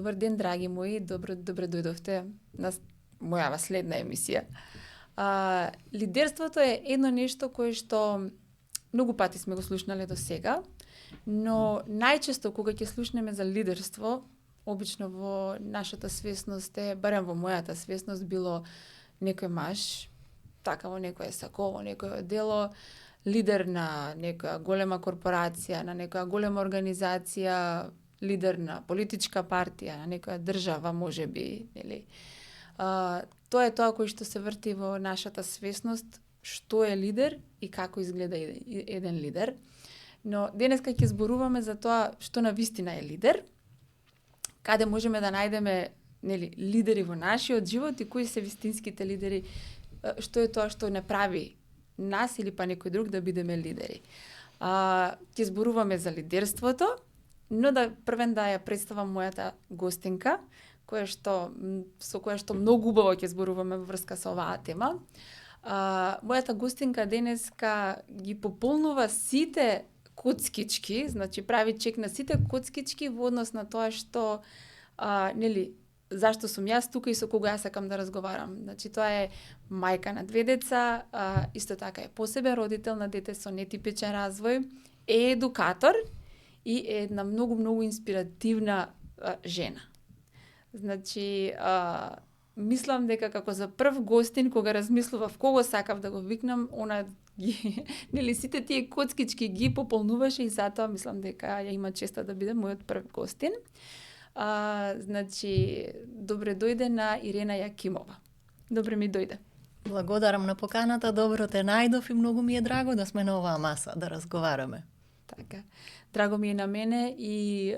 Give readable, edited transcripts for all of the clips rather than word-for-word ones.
Добар ден, драги мои, добре дојдовте на мојава следна емисија. Лидерството е едно нешто кое што многу пати сме го слушнале до сега, но најчесто кога ќе слушнеме за лидерство, обично во нашата свесност е, барем во мојата свесност, било некој маж, така во некое сако, во некое дело, лидер на некоја голема корпорација, на некоја голема организација, лидер на политичка партија, на некоја држава, можеби, нели? Тоа е тоа кој што се врти во нашата свесност, што е лидер и како изгледа еден лидер. Но денеска ќе зборуваме за тоа што на вистина е лидер, каде можеме да најдеме, нели, лидери во нашиот живот и кои се вистинските лидери, што е тоа што не прави нас или па некој друг да бидеме лидери. Ќе зборуваме за лидерството, но да првен да ја представам мојата гостинка, со која што многу убаво ќе зборуваме во врска со оваа тема. Мојата гостинка денеска ги пополнува сите коцкички, значи прави чек на сите коцкички во однос на тоа што, нели, зашто сум јас тука и со кого јас сакам да разговарам. Значи тоа е мајка на 2 деца, исто така е посебен родител на дете со нетипичен развој, е едукатор и е една многу инспиративна жена. Значи, мислам дека како за прв гостин, кога размислував кого сакав да го викнам, она ги, нели, сите тие коцкички ги пополнуваше и затоа мислам дека ја има честа да биде мојот прв гостин. Значи, добре дојде на Ирена Јакимова. Добре ми дојде. Благодарам на поканата, добро те најдов и многу ми е драго да сме на оваа маса, да разговараме. Така. Драго ми е на мене и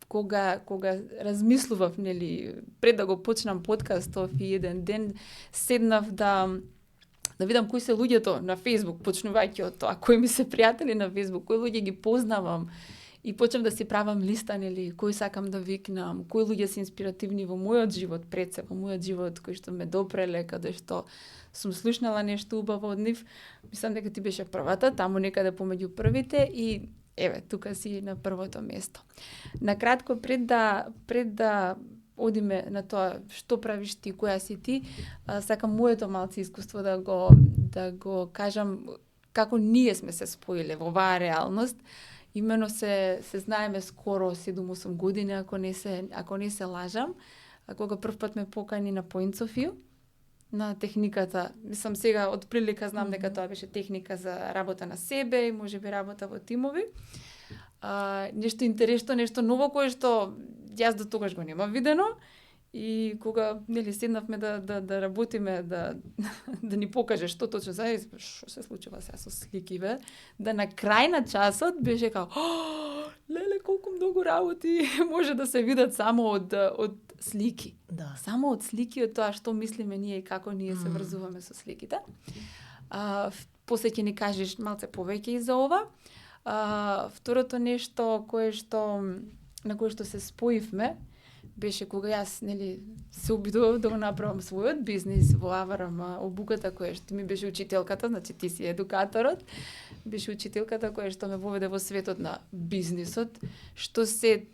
кога размислував, нели, пред да го почнам подкастов и еден ден седнав да видам кои се луѓето на Facebook, почнувајќи од тоа, кои ми се пријатели на Facebook, кои луѓе ги познавам и почнав да си правам листа, нели, кои сакам да викнам, кои луѓе се инспиративни во мојот живот, пред се во мојот живот, кои што ме допреле, каде што сум слушнала нешто убаво од нив. Мислам дека ти беше првата, таму некаде помеѓу првите и еве, тука си на првото место. Накратко, пред да одиме на тоа што правиш ти, која си ти, сакам моето малце искуство да го кажам како ние сме се споиле во оваа реалност. Имено се знаеме скоро 7-8 години, ако не се лажам, кога прв пат ме покани на Points of View, на техниката. Мислам, сега од прилика знам дека тоа беше техника за работа на себе и можеби работа во тимови. Нешто интересно, нешто ново кое што јас до тогаш го нема видено и кога, нели, седнавме да работиме, да ни покаже што точно што се случува сега со слики, да на крај на часот беше као леле, колку многу работи може да се видат само од слики. Да. Само од слики, од тоа што мислиме ние и како ние се врзуваме со сликите. После ќе ни кажеш малце повеќе и за ова. Второто нешто на кое што се споивме беше кога јас, нели, се обидував да го направам својот бизнис во АВРМ, обуката која што ми беше учителката, значи ти си едукаторот, беше учителката која што ме воведе во светот на бизнисот, што се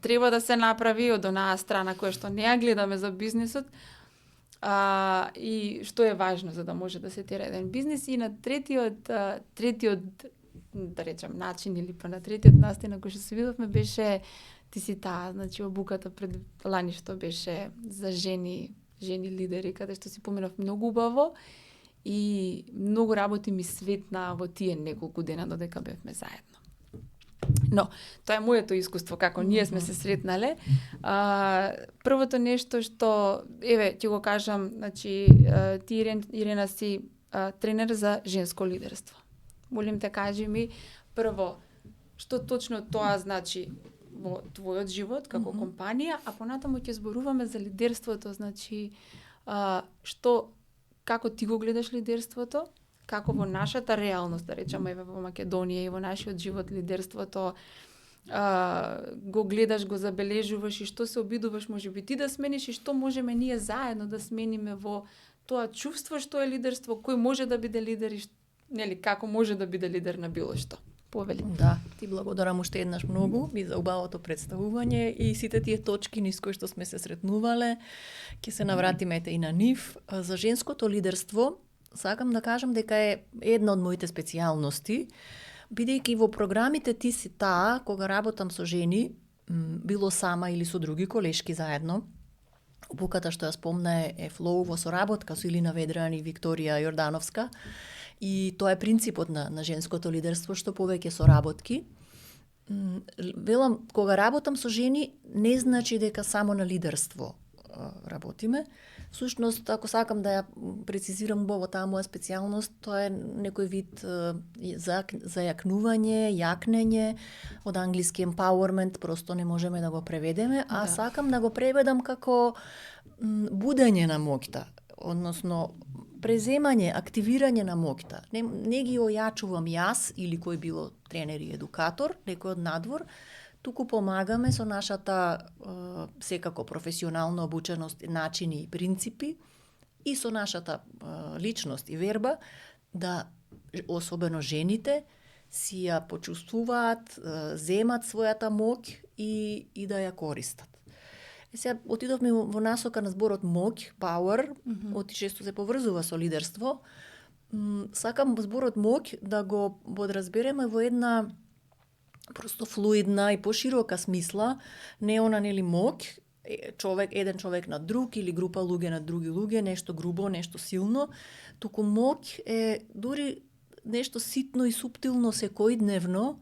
треба да се направи од онаа страна која што не ја гледаме за бизнисот, и што е важно за да може да се тера еден бизнис. И на третиот да речам начин или па на третиот настан на кој што се видовме беше ти си таа, значи обуката пред лани што беше за жени лидери, каде што си поминав многу убаво и многу работи ми светна во тие неколку дена додека бевме заедно. Но, тоа е моето искуство, како ние сме се сретнале. Првото нешто што, еве, ќе го кажам, значи, ти, Ирена, си тренер за женско лидерство. Молим те, кажи ми, прво, што точно тоа значи во твојот живот, како компанија, а понатаму ќе зборуваме за лидерството, значи, како ти го гледаш лидерството, како во нашата реалност, да речеме, во Македонија и во нашиот живот лидерството го гледаш, го забележуваш и што се обидуваш можеби ти да смениш и што можеме ние заедно да смениме во тоа чувство што е лидерство, кој може да биде лидер и нели како може да биде лидер на било што. повели. Да, ти благодарам уште еднаш многу и за убавото представување и сите тие точки низ кои што сме се сретнувале. Ќе се навратиме и на нив. За женското лидерство сакам да кажам дека е една од моите специјалности, бидејќи во програмите ти си таа, кога работам со жени, било сама или со други колешки заедно. Обуката што ја спомна е Flow во соработка со Илина Ведран и Викторија Јордановска. И тоа е принципот на женското лидерство, што повеќе соработки. Велам, кога работам со жени, не значи дека само на лидерство работиме. Всушност, ако сакам да ја прецизирам во таа моја специјалност, тоа е некој вид зајакнување, јакнење, од англиски empowerment, просто не можеме да го преведеме, а сакам да го преведам како будење на моќта, односно преземање, активирање на моќта. Не ги ојачувам јас или кој било тренер и едукатор, некој од надвор, туку помагаме со нашата секако професионална обученост, начини и принципи и со нашата личност и верба да особено жените си ја почувствуваат, земат својата моќ и да ја користат. Сега отидовме во насока на зборот моќ, power, оти често се поврзува со лидерство. Сакам зборот моќ да го подразбереме во една просто флуидна и поширока смисла, не она нели моќ, еден човек на друг или група луѓе на други луѓе, нешто грубо, нешто силно, туку моќ е дури нешто ситно и суптилно секојдневно,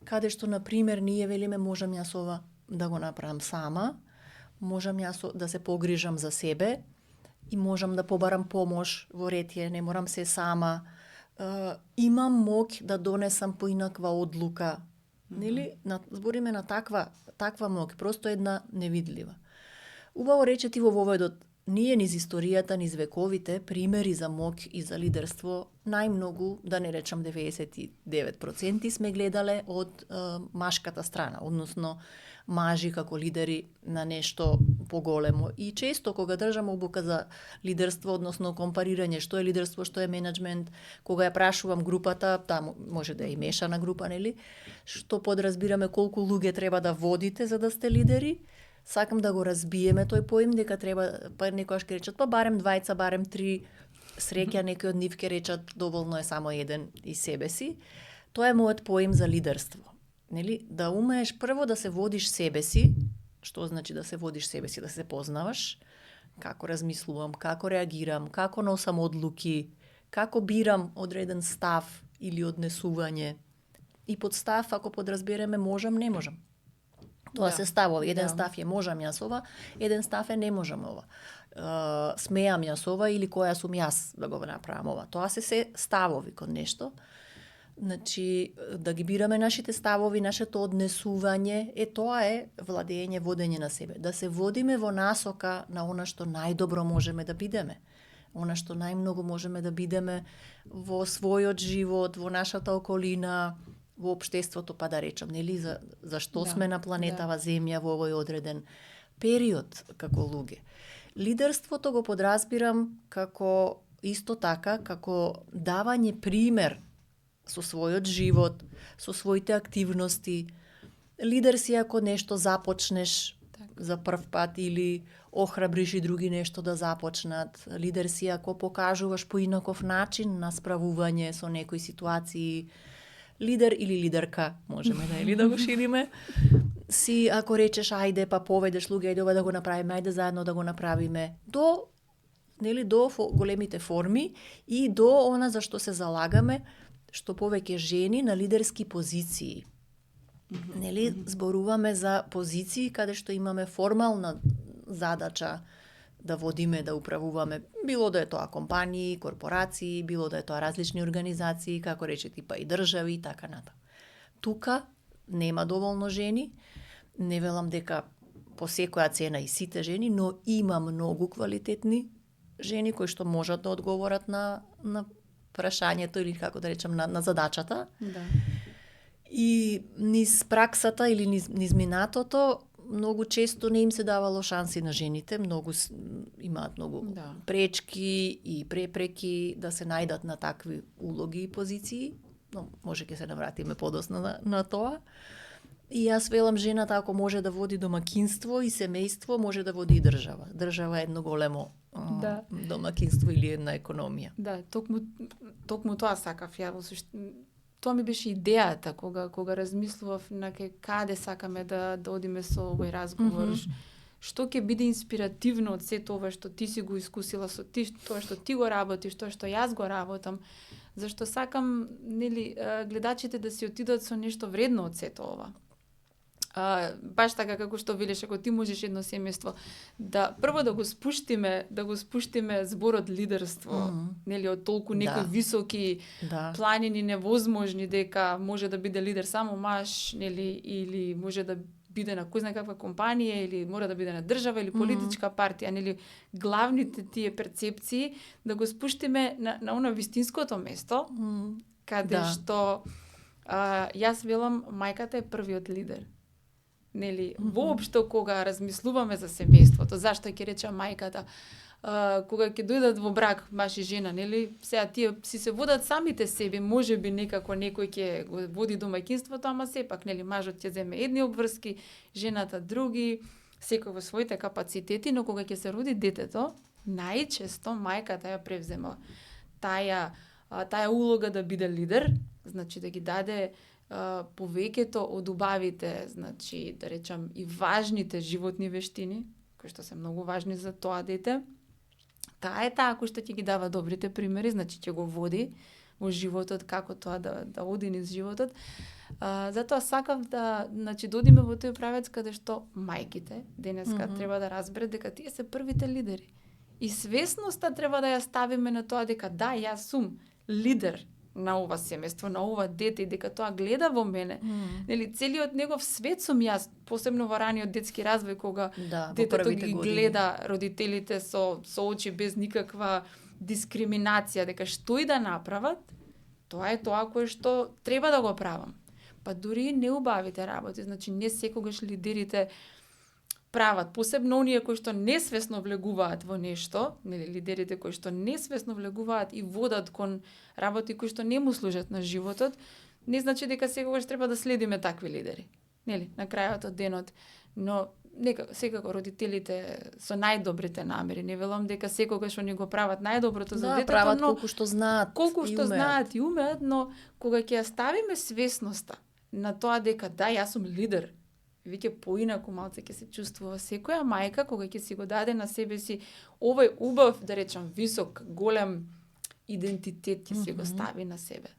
каде што на пример ние велиме можам јас ова да го направам сама, можам јас да се погрижам за себе и можам да побарам помош во ретје, не морам се сама. Имам моќ да донесам поинаква одлука. Нели? Збориме на таква моќ, просто една невидлива. Убаво рече ти во воведот, ние низ историјата, низ вековите, примери за моќ и за лидерство, најмногу, да не речам 99%, сме гледале од машката страна, односно мажи како лидери на нешто поголемо. И често кога држам обука за лидерство, односно компарирање што е лидерство, што е менеджмент, кога ја прашувам групата, таму може да е и мешана група, нели? Што подразбираме колку луѓе треба да водите за да сте лидери? Сакам да го разбиеме тој поим, дека треба, па некојаш ке речат, па барем двајца, барем три, среќа некој од нив ке речат, доволно е само еден и себе си. Тоа е мојот поим за лидерство. Нели? Да умееш прво да се водиш себе си, што значи да се водиш себе си, да се познаваш, како размислувам, како реагирам, како носам одлуки, како бирам одреден став или однесување. И под став, ако подразбереме можам, не можам. Тоа се ставови. Еден став е можам јас ова, еден став е не можам ова. Смеам јас ова или која сум јас да го направам ова. Тоа се ставови кон нешто. Значи, да ги бираме нашите ставови, нашето однесување, тоа е владење, водење на себе. Да се водиме во насока на она што најдобро можеме да бидеме. Она што најмногу можеме да бидеме во својот живот, во нашата околина, во општеството, па да речам, нели, за што сме на планетава Земја во овој одреден период како луѓе. Лидерството го подразбирам како исто така, како давање пример со својот живот, со своите активности. Лидер си ако нешто започнеш за прв пат или охрабриш и други нешто да започнат. Лидер си ако покажуваш по инаков начин на справување со некои ситуации. Лидер или лидерка, можеме да го шириме. Си ако речеш ајде па поведеш луѓе, ајде ова да го направиме, ајде заедно да го направиме. До големите форми и до она за што се залагаме, што повеќе жени на лидерски позиции. Нели, зборуваме за позиции каде што имаме формална задача да водиме, да управуваме, било да е тоа компании, корпорации, било да е тоа различни организации, како рече типа и држави и така натаму. Тука нема доволно жени, не велам дека по секоја цена и сите жени, но има многу квалитетни жени кои што можат да одговорат на прашањето или како да речам на задачата. Да. И низ праксата или низ минатото многу често не им се давало шанси на жените, имаат многу пречки и препреки да се најдат на такви улоги и позиции. но може ќе се навратиме подоцна на тоа. И јас велам, жената ако може да води домакинство и семејство, може да води и држава. Држава е едно големо домакинство или една економија. Да, токму тоа сакав ја. Тоа ми беше идејата кога размислував на каде сакаме да одиме со овој разговор. Што ќе биде инспиративно од сето ова што ти си го искусила со тоа што ти го работиш, тоа што јас го работам. Зашто сакам, нели, гледачите да си отидат со нешто вредно од сето ова. Баш така како што велиш, ако ти можеш едно семејство да прво да го спуштиме зборот лидерство, нели, од толку некои високи планини невозможни дека може да биде лидер само маж, нели, или може да биде на кој знае каква компанија или мора да биде на држава или политичка партија, нели, главните тие перцепции да го спуштиме на она вистинското место, каде што јас велам мајката е првиот лидер. Нели, воопшто кога размислуваме за семејството, зашто ќе речам мајката, кога ќе дојдат во брак маж и жена, нели, сега тие си се водат самите себе, можеби некако некој ќе го води домаќинството, ама сепак, нели, мажот ќе земе едни обврски, жената други, секој во своите капацитети, но кога ќе се роди детето, најчесто мајката ја превзема таа улога да биде лидер, значи да ги даде повеќето од убавите, значи да речам и важните животни вештини, кои што се многу важни за тоа дете. Таа е таа кој што ќе ги дава добрите примери, значи ќе го води во животот, како тоа да оди низ животот. Затоа сакав да одиме во тој правец каде што мајките денеска треба да разберат дека тие се првите лидери. И свесноста треба да ја ставиме на тоа дека да, јас сум лидер на ова семејство, на ова дете, и дека тоа гледа во мене. Нели, целиот негов свет сум јас, посебно во раниот детски развој, кога детето ги гледа родителите со очи без никаква дискриминација, дека што и да направат, тоа е тоа кое што треба да го правам. Па дури и неубавите работи, значи не секогаш лидерите прават, посебно оние кои што несвесно влегуваат во нешто, нели, лидерите кои што несвесно влегуваат и водат кон работи кои што не му служат на животот, не значи дека секогаш треба да следиме такви лидери. Нели, на крајот од денот, но нека секако родителите со најдобрите намери, не велам дека секогаш они го прават најдоброто за детето, прават но колку што знаат и умеат, но кога ќе ја ставиме свесноста на тоа дека да, јас сум лидер, веќе поинаку малце ќе се чувствува секоја мајка кога ќе си го даде на себе си овој убав, да речам, висок, голем идентитет ќе си го стави на себе.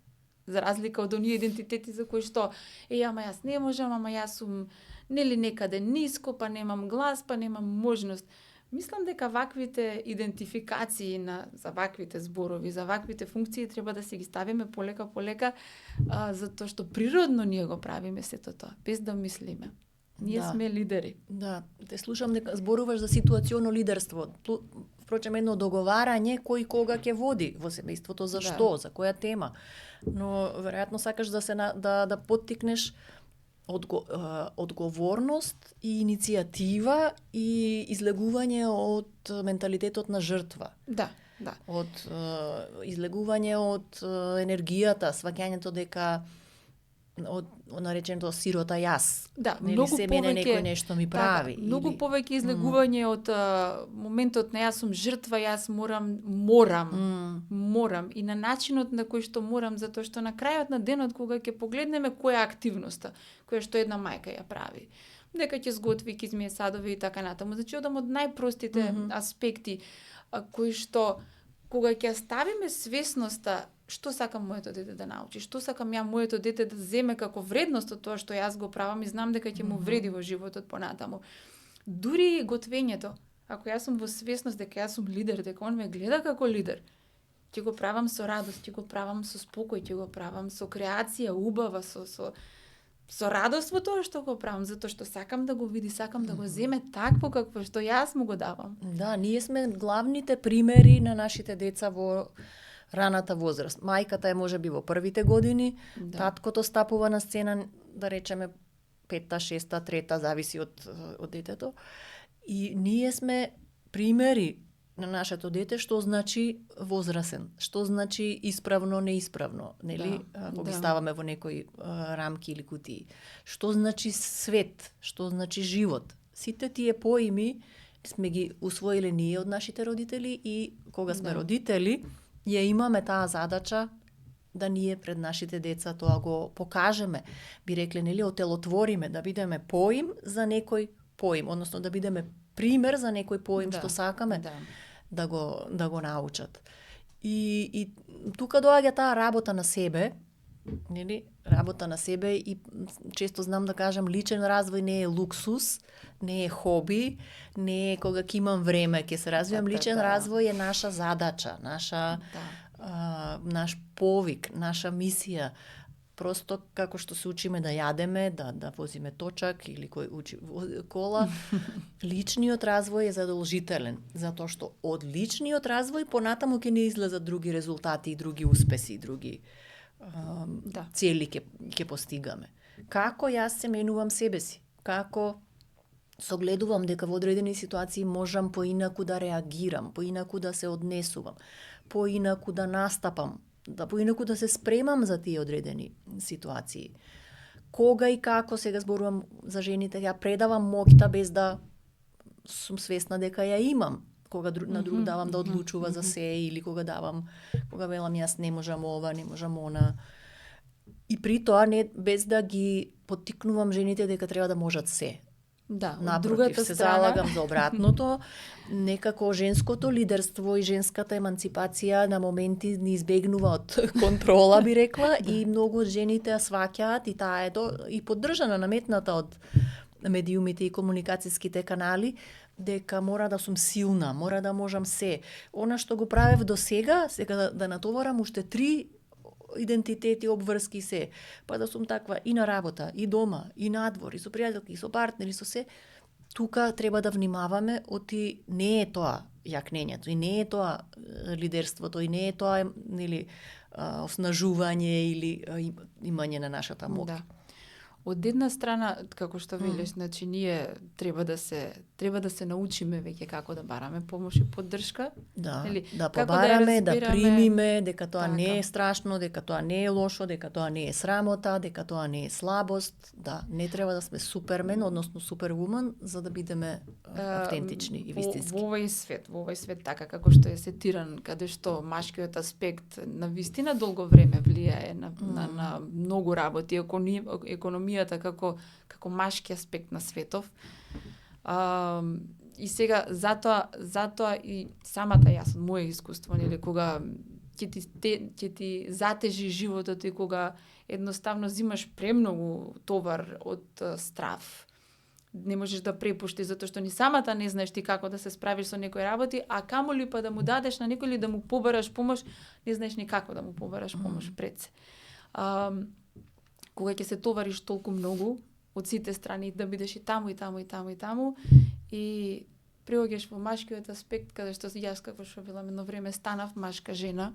За разлика од оние идентитети за кои што ама јас не можам, ама јас сум нели некаде ниско, па немам глас, па немам можност. Мислам дека ваквите идентификации за ваквите зборови, за ваквите функции треба да се ги ставиме полека, затоа што природно ние го правиме сето тоа, без да мислиме. Ние сме лидери. Да, те слушам дека зборуваш за ситуационо лидерство. Впрочем, едно договарање кој кога ќе води во семејството, за што, за која тема. Но веројатно сакаш да поттикнеш одговорност и иницијатива и излегување од менталитетот на жртва. Да. Од излегување од енергијата, сваќањето дека од нареченото сирота јас. Да, нели, многу се мене повеќе некој нешто ми прави. Така, многу повеќе излегување од моментот на јас сум жртва, јас морам и на начинот на кој што морам, затоа што на крајот на денот кога ќе погледнеме која е активноста која што една мајка ја прави, дека ќе сготви, ќе измие садови и така натаму. Значи одам од најпростите аспекти кои што кога ќе ставиме свесноста што сакам моето дете да научи, што сакам ја моето дете да земе како вредност од тоа што јас го правам и знам дека ќе му вреди во животот понатаму. Дури готвењето, ако јас сум во свесност дека јас сум лидер, дека он ме гледа како лидер, ќе го правам со радост, ќе го правам со спокој, ќе го правам со креација убава, со радост во тоа што го правам, затоа што сакам да го види, сакам да го земе такво какво што јас му го давам. Да, ние сме главните примери на нашите деца во раната возраст. Мајката е можеби во првите години, таткото стапува на сцена, да речеме 5-та, 6-та, 3-та, зависи од детето. И ние сме примери на нашето дете што значи возрасен, што значи исправно, неисправно, нели? Ако ги ставаме во некои рамки или кутии. Што значи свет, што значи живот. Сите тие поими сме ги усвоиле ние од нашите родители и кога сме родители, ја имаме таа задача да ние пред нашите деца тоа го покажеме. Би рекле, нели, отелотвориме, да бидеме поим за некој поим, односно да бидеме пример за некој поим што сакаме да го научат. И тука доаѓа таа работа на себе, нели? Работа на себе и често знам да кажам, личен развој не е луксус, не е хоби, не е кога ќе имам време ќе се развивам. Личен развој е наша задача, наш повик, наша мисија. Просто како што се учиме да јадеме, да возиме точак или кој учи кола, личниот развој е задолжителен, затоа што од личниот развој понатаму ќе не излезат други резултати и други успеси и други цели ќе постигаме. Како јас се менувам себе си? Како согледувам дека во одредени ситуации можам поинаку да реагирам, поинаку да се однесувам, поинаку да настапам, поинаку да се спремам за тие одредени ситуации. Кога и како, сега зборувам за жените, ја предавам моќта без да сум свесна дека ја имам. Кога на друг давам да одлучува за се или кога велам јас не можам ова, не можам она. И при тоа не без да ги поттикнувам жените дека треба да можат се. Напротив, другата се залагам за обратното. Некако женското лидерство и женската еманципација на моменти не избегнува од контрола, би рекла, и многу од жените ја сваќаат и таа е и поддржана, наметната од медиумите и комуникацијските канали, дека мора да сум силна, мора да можам се. Она што го правев до сега да натоварам уште 3 идентитети, обврски се. Па да сум таква и на работа, и дома, и надвор, и со пријателки, и со партнери, со се. Тука треба да внимаваме, оти не е тоа јакнењето, и не е тоа лидерството, и не е тоа оснажување или имање на нашата моќ. Од една страна, како што велиш, значи ние треба да се научиме веќе како да бараме помош и поддршка. Да побараме, да примиме дека тоа не е страшно, дека тоа не е лошо, дека тоа не е срамота, дека тоа не е слабост. Не треба да сме супермен, односно супервумен, за да бидеме автентични и вистински. Во овој свет така како што е сетиран, каде што машкиот аспект на вистина долго време влијае на многу работи, економија како машки аспект на светов. И сега затоа и самата јас од моје искуство, нели, кога ќе ти затежи животот и кога едноставно зимаш премногу товар од страв, не можеш да препуштиш затоа што ни самата не знаеш ти како да се справиш со некои работи, а камоли па да му дадеш на некој или да му побараш помош, не знаеш ни како да му побараш помош пред се. Кога ќе се товариш толку многу од сите страни, да бидеш и таму, и таму, и таму, и таму, и приоѓаш во машкиот аспект, каде што јас, како што велам, едно време станав машка жена,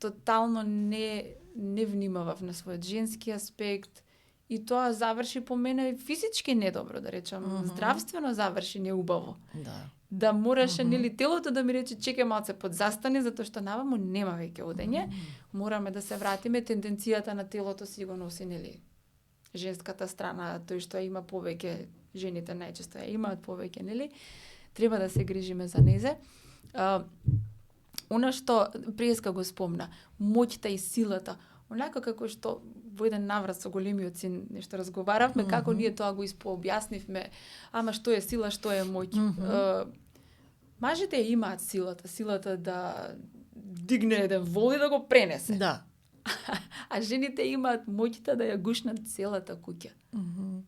тотално не внимавав на својот женски аспект, и тоа заврши по мене физички недобро, да речам, здравствено заврши неубаво. Да мораше, нели, телото да ми рече чекај малце подзастани, затоа што наваму нема веќе одење. Мораме да се вратиме, тенденцијата на телото си го носи, нели, женската страна, тој што има повеќе, жените најчесто ја имаат повеќе, нели? Треба да се грижиме за незе. Она што преска го спомна, моќта и силата, онака како што во еден наврат со големиот син нешто разговаравме, како ние тоа го испообјаснивме, ама што е сила, што е моќ. Мажите имаат силата да дигне еден вол и да го пренесе. А жените имаат моќта да ја гушнат целата куќа.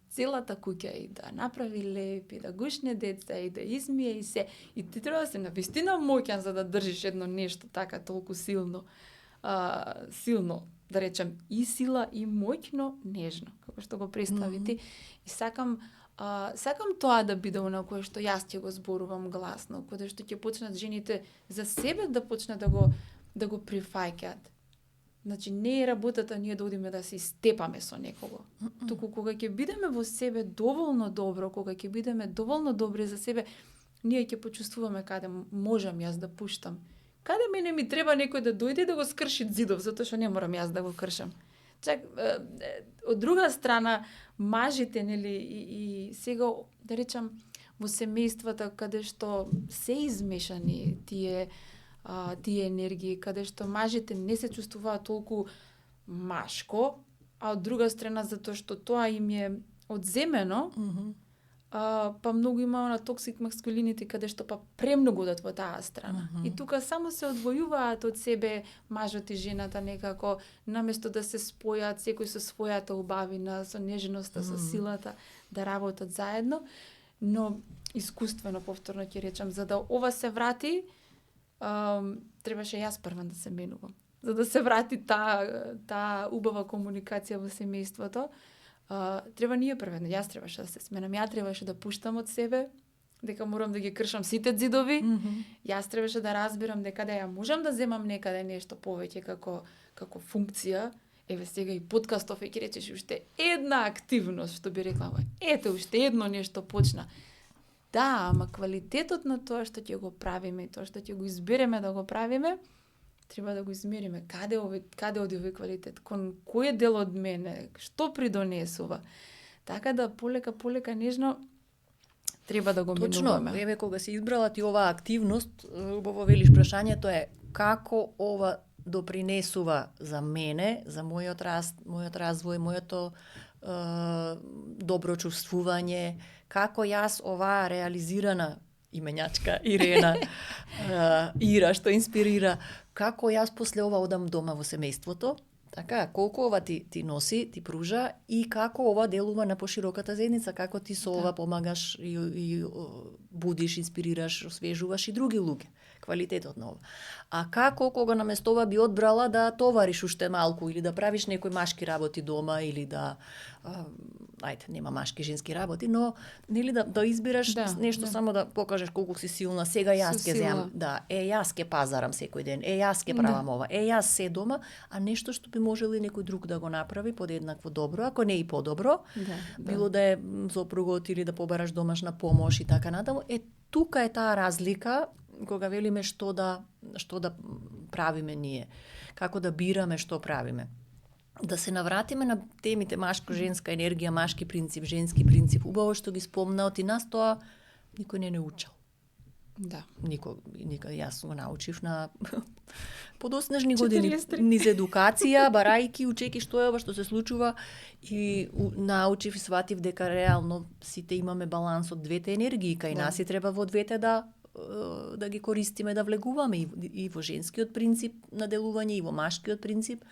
Целата куќа, и да направи леп, и да гушне деца, и да измие и се. И ти треба да се навистина моќан за да држиш едно нешто така толку силно, да речем, и сила и моќно, нежно, како што го представи ти. И сакам тоа да биде оно кое што јас ќе го зборувам гласно, кое што ќе почнат жените за себе да почнат да го прифаќаат. Значи, не е работата ние да одиме да се степаме со некого. Туку кога ќе бидеме во себе доволно добро, кога ќе бидеме доволно добри за себе, ние ќе почувствуваме каде можам јас да пуштам. Каде мене ми треба некој да дојде да го скрши зидов, затоа што не морам јас да го кршам. Чак, од друга страна, мажите, нели, и сега, да речам, во семејствата каде што се измешани тие енергии, каде што мажите не се чувствуваат толку машко, а од друга страна затоа што тоа им е одземено, па многу има на токсик маскулинити каде што па премногу одат во таа страна. И тука само се одвојуваат од себе мажот и жената некако, наместо да се спојат секој со својата убавина, со нежноста, со силата, да работат заедно, но искуствено, повторно ќе речам, за да ова се врати, требаше јас прва да се менувам. За да се врати таа убава комуникација во семејството, треба ние првено, јас требаше да се сменам, ја требаше да пуштам од себе, дека морам да ги кршам сите ѕидови, јас требаше да разбирам дека ја можам да земам некаде нешто повеќе како функција. Еве сега и подкастов ќе речеш уште една активност, што би рекла, ете уште едно нешто почна. Да, ама квалитетот на тоа што ќе го правиме и тоа што ќе го избереме да го правиме, треба да го измериме. Каде оди овој квалитет? Кон кој дел од мене? Што придонесува? Така да полека нежно треба да го менуваме. Точно, еве кога си избрала ти оваа активност, убаво велиш прашањето е како ова допринесува за мене, за мојот развој, моето добро чувствување, како јас оваа реализирана именјачка Ирена, Ира што инспирира, како јас после ова одам дома во семејството, така, колку ова ти носи, ти пружа и како ова делува на пошироката заедница, како ти со ова помагаш и будиш, инспирираш, освежуваш и други луѓе, квалитетот на ова. А како кога наместо ова би одбрала да товариш уште малку или да правиш некои машки работи дома или да нема машки женски работи, но нели да избираш нешто само да покажеш колку си силна. Сега јас ќе земам, јас ќе пазарам секој ден, јас ќе правам ова, јас се дома, а нешто што би можел и некој друг да го направи подеднакво добро, ако не и подобро. Било да е сопругот или да побараш домашна помош и така натаму. Тука е таа разлика кога велиме што да правиме ние, како да бираме што правиме. Да се навратиме на темите машко-женска енергија, машки принцип, женски принцип. Убаво што ги спомнаа, и нас тоа никој не учел. Да. Никој јас го научив на подоснежни години низ едукација, барајки, учејќи што е ова што се случува и научив и сватив дека реално сите имаме баланс од двете енергии, кај нас и треба во двете да ги користиме, да влегуваме и во женскиот принцип на делување и во машкиот принцип.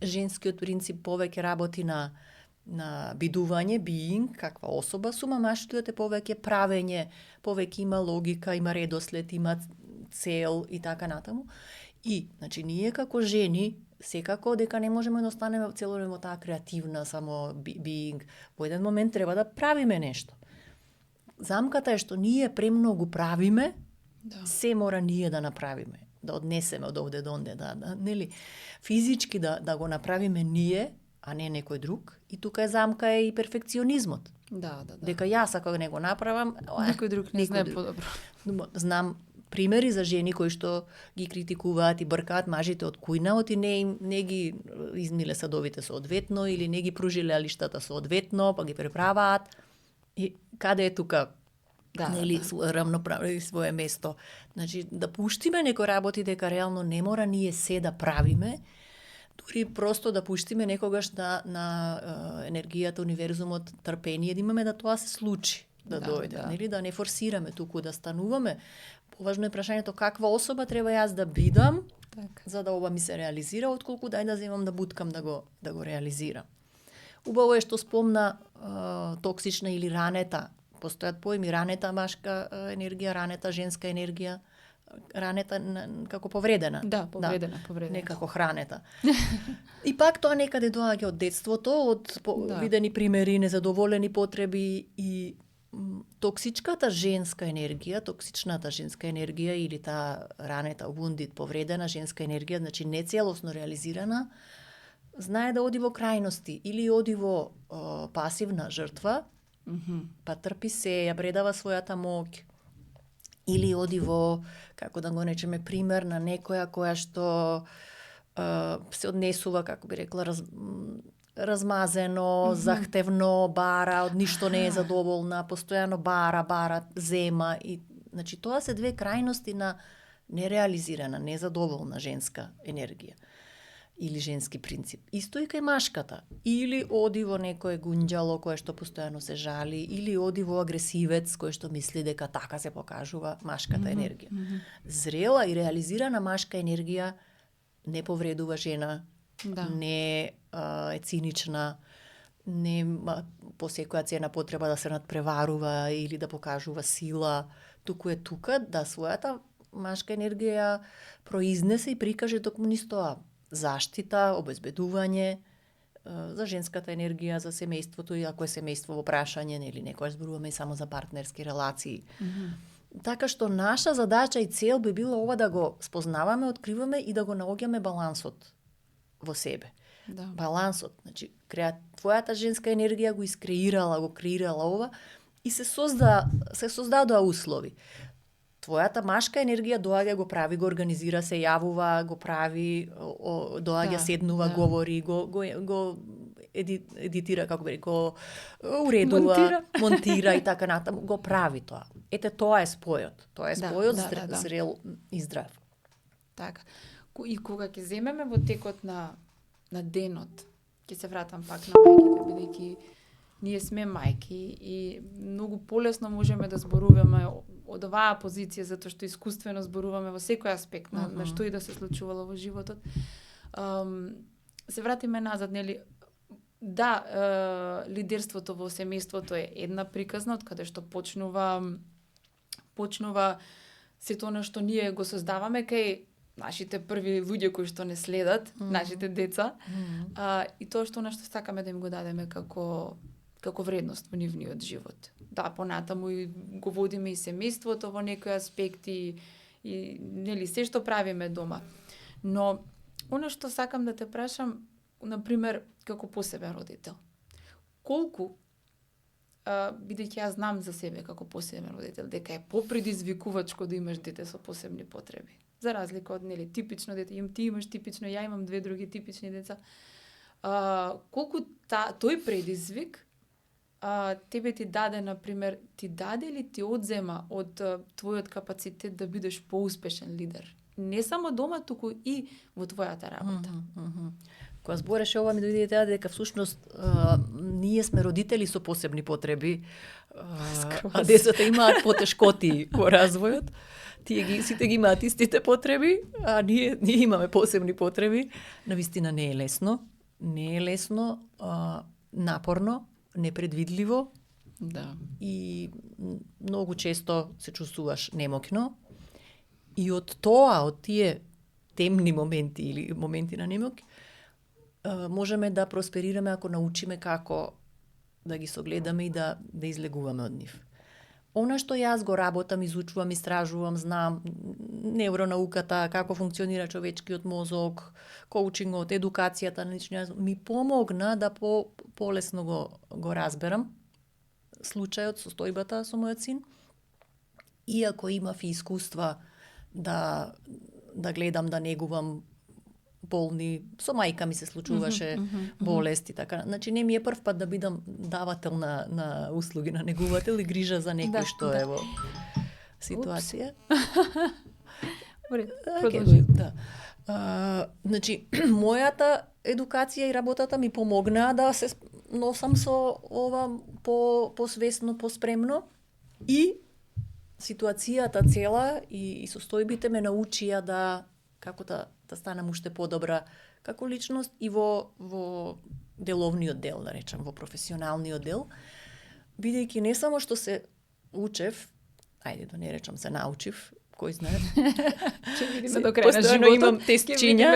Женскиот принцип повеќе работи на бидување, being, каква особа сум, а машкиот е повеќе правење, повеќе има логика, има редослед, има цел и така натаму. И, значи, ние како жени, секако дека не можеме да останеме цело време во таа креативна, само being. Во еден момент треба да правиме нешто. Замката е што ние премногу правиме, се мора ние да направиме, да однесеме од овде до онде, нели, физички да го направиме ние, а не некој друг. И тука е замка и перфекционизмот. Дека јас ако не го направам, некој друг не знае подобро. Знам примери за жени кои што ги критикуваат и бркаат мажите од кујнаот и не ги измиле садовите соодветно или не ги пружиле алиштата соодветно, па ги преправаат. И каде е тука рамноправно свое место? Значи, да пуштиме некои работи дека реално не мора ние се да правиме, дури просто да пуштиме некогаш на енергијата, универзумот, трпение, да имаме да тоа се случи, да дојде. Нели, да не форсираме туку, да стануваме. Поважно е прашањето каква особа треба јас да бидам, за да ова ми се реализира, отколку да земам да буткам да го реализирам. Убаво е што спомна токсична или ранета. Постојат поими ранета машка енергија, ранета женска енергија, ранета како повредена. Повредена. Не како хранета. И пак тоа некаде доаѓа од детството, од видени примери, незадоволени потреби и токсичната женска енергија или таа ранета, wounded, повредена женска енергија, значи нецелосно реализирана, знае да оди во крајности или оди во пасивна жртва, па трпи се, ја предава својата моќ, Или оди во, како да го речеме, пример на некоја која што се однесува, како би рекла, размазено, захтевно, бара, од ништо не е задоволна, постојано бара, зема и значи тоа се две крајности на нереализирана, незадоволна женска енергија или женски принцип. Исто и кај машката. Или оди во некое гунџало кое што постојано се жали, или оди во агресивец кој што мисли дека така се покажува машката енергија. Зрела и реализирана машка енергија не повредува жена, не е цинична, не по секоја цена потреба да се надпреварува или да покажува сила, туку е тука да својата машка енергија произнесе и прикаже токму низ тоа. Заштита, обезбедување за женската енергија, за семејството и ако е семејство во прашање, нели некојаш зборуваме и само за партнерски релации. Така што наша задача и цел би била ова да го спознаваме, откриваме и да го наоѓаме балансот во себе. Да. Балансот, значи твојата женска енергија го креирала ова и се создадоа услови. Твојата машка енергија доаѓа, го прави, го организира, се јавува, го прави, доаѓа, седнува, говори, го едитира, како би рекол, уредува, монтира и така натаму, го прави тоа. Ете, тоа е спојот. Тоа е спојот зрел и здрав. Така. И кога ќе земеме во текот на денот, ќе се вратам пак на мајките, бидејќи ние сме мајки и многу полесно можеме да зборуваме од оваа позиција, затоа што искуствено зборуваме во секој аспект на што и да се случувало во животот. Се вратиме назад, нели? Да, лидерството во семејството е една приказна, од каде што почнува сето она што ние го создаваме кај нашите први луѓе кои што не следат, нашите деца, и тоа што нешто сакаме да им го дадеме како вредност во нивниот живот. Да, понатаму и го водиме и семејството во некои аспекти и нели се што правиме дома. Но она што сакам да те прашам, на пример, како посебен родител. Колку бидејќи јас знам за себе како посебен родител дека е попредизвикувачко да имаш дете со посебни потреби. За разлика од нели типично дете, ти имаш типично, ја имам две други типични деца. Колку тој предизвик тебе ти даде, например, ти даде или ти одзема од твојот капацитет да бидеш поуспешен лидер? Не само дома, туку и во твојата работа. Кога збореше ова ми дојде идеја дека всушност ние сме родители со посебни потреби, а децата имаат потешкоти во развојот. Сите ги имаат истите потреби, а ние имаме посебни потреби. Навистина не е лесно. Не е лесно, напорно, непредвидливо. Да. И многу често се чувствуваш немоќно. И од тоа, од тие темни моменти или моменти на немоќ, можеме да просперираме ако научиме како да ги согледаме и да излегуваме од нив. Она што јас го работам, изучувам, истражувам, знам невронауката, како функционира човечкиот мозок, коучингот, едукацијата на личниот, ми помогна да полесно го разберам случајот, состојбата со мојот син. Иако имав и искуства да гледам, да негувам болни, со мајка ми се случуваше болести, така. Значи не ми е прв пат да бидам давател на услуги на негувател и грижа за некој што е во ситуација. Продолжи. Значи, мојата едукација и работата ми помогнаа да се носам со ова посвесно, поспремно и ситуацијата цела и состојбите ме научија како да станам уште подобра како личност и во деловниот дел, да речам, во професионалниот дел, бидејќи не само што се учев, ајде да не речам се научив, кој знае. Ќе видиме до крај на животот. Постојано имам тестчиња,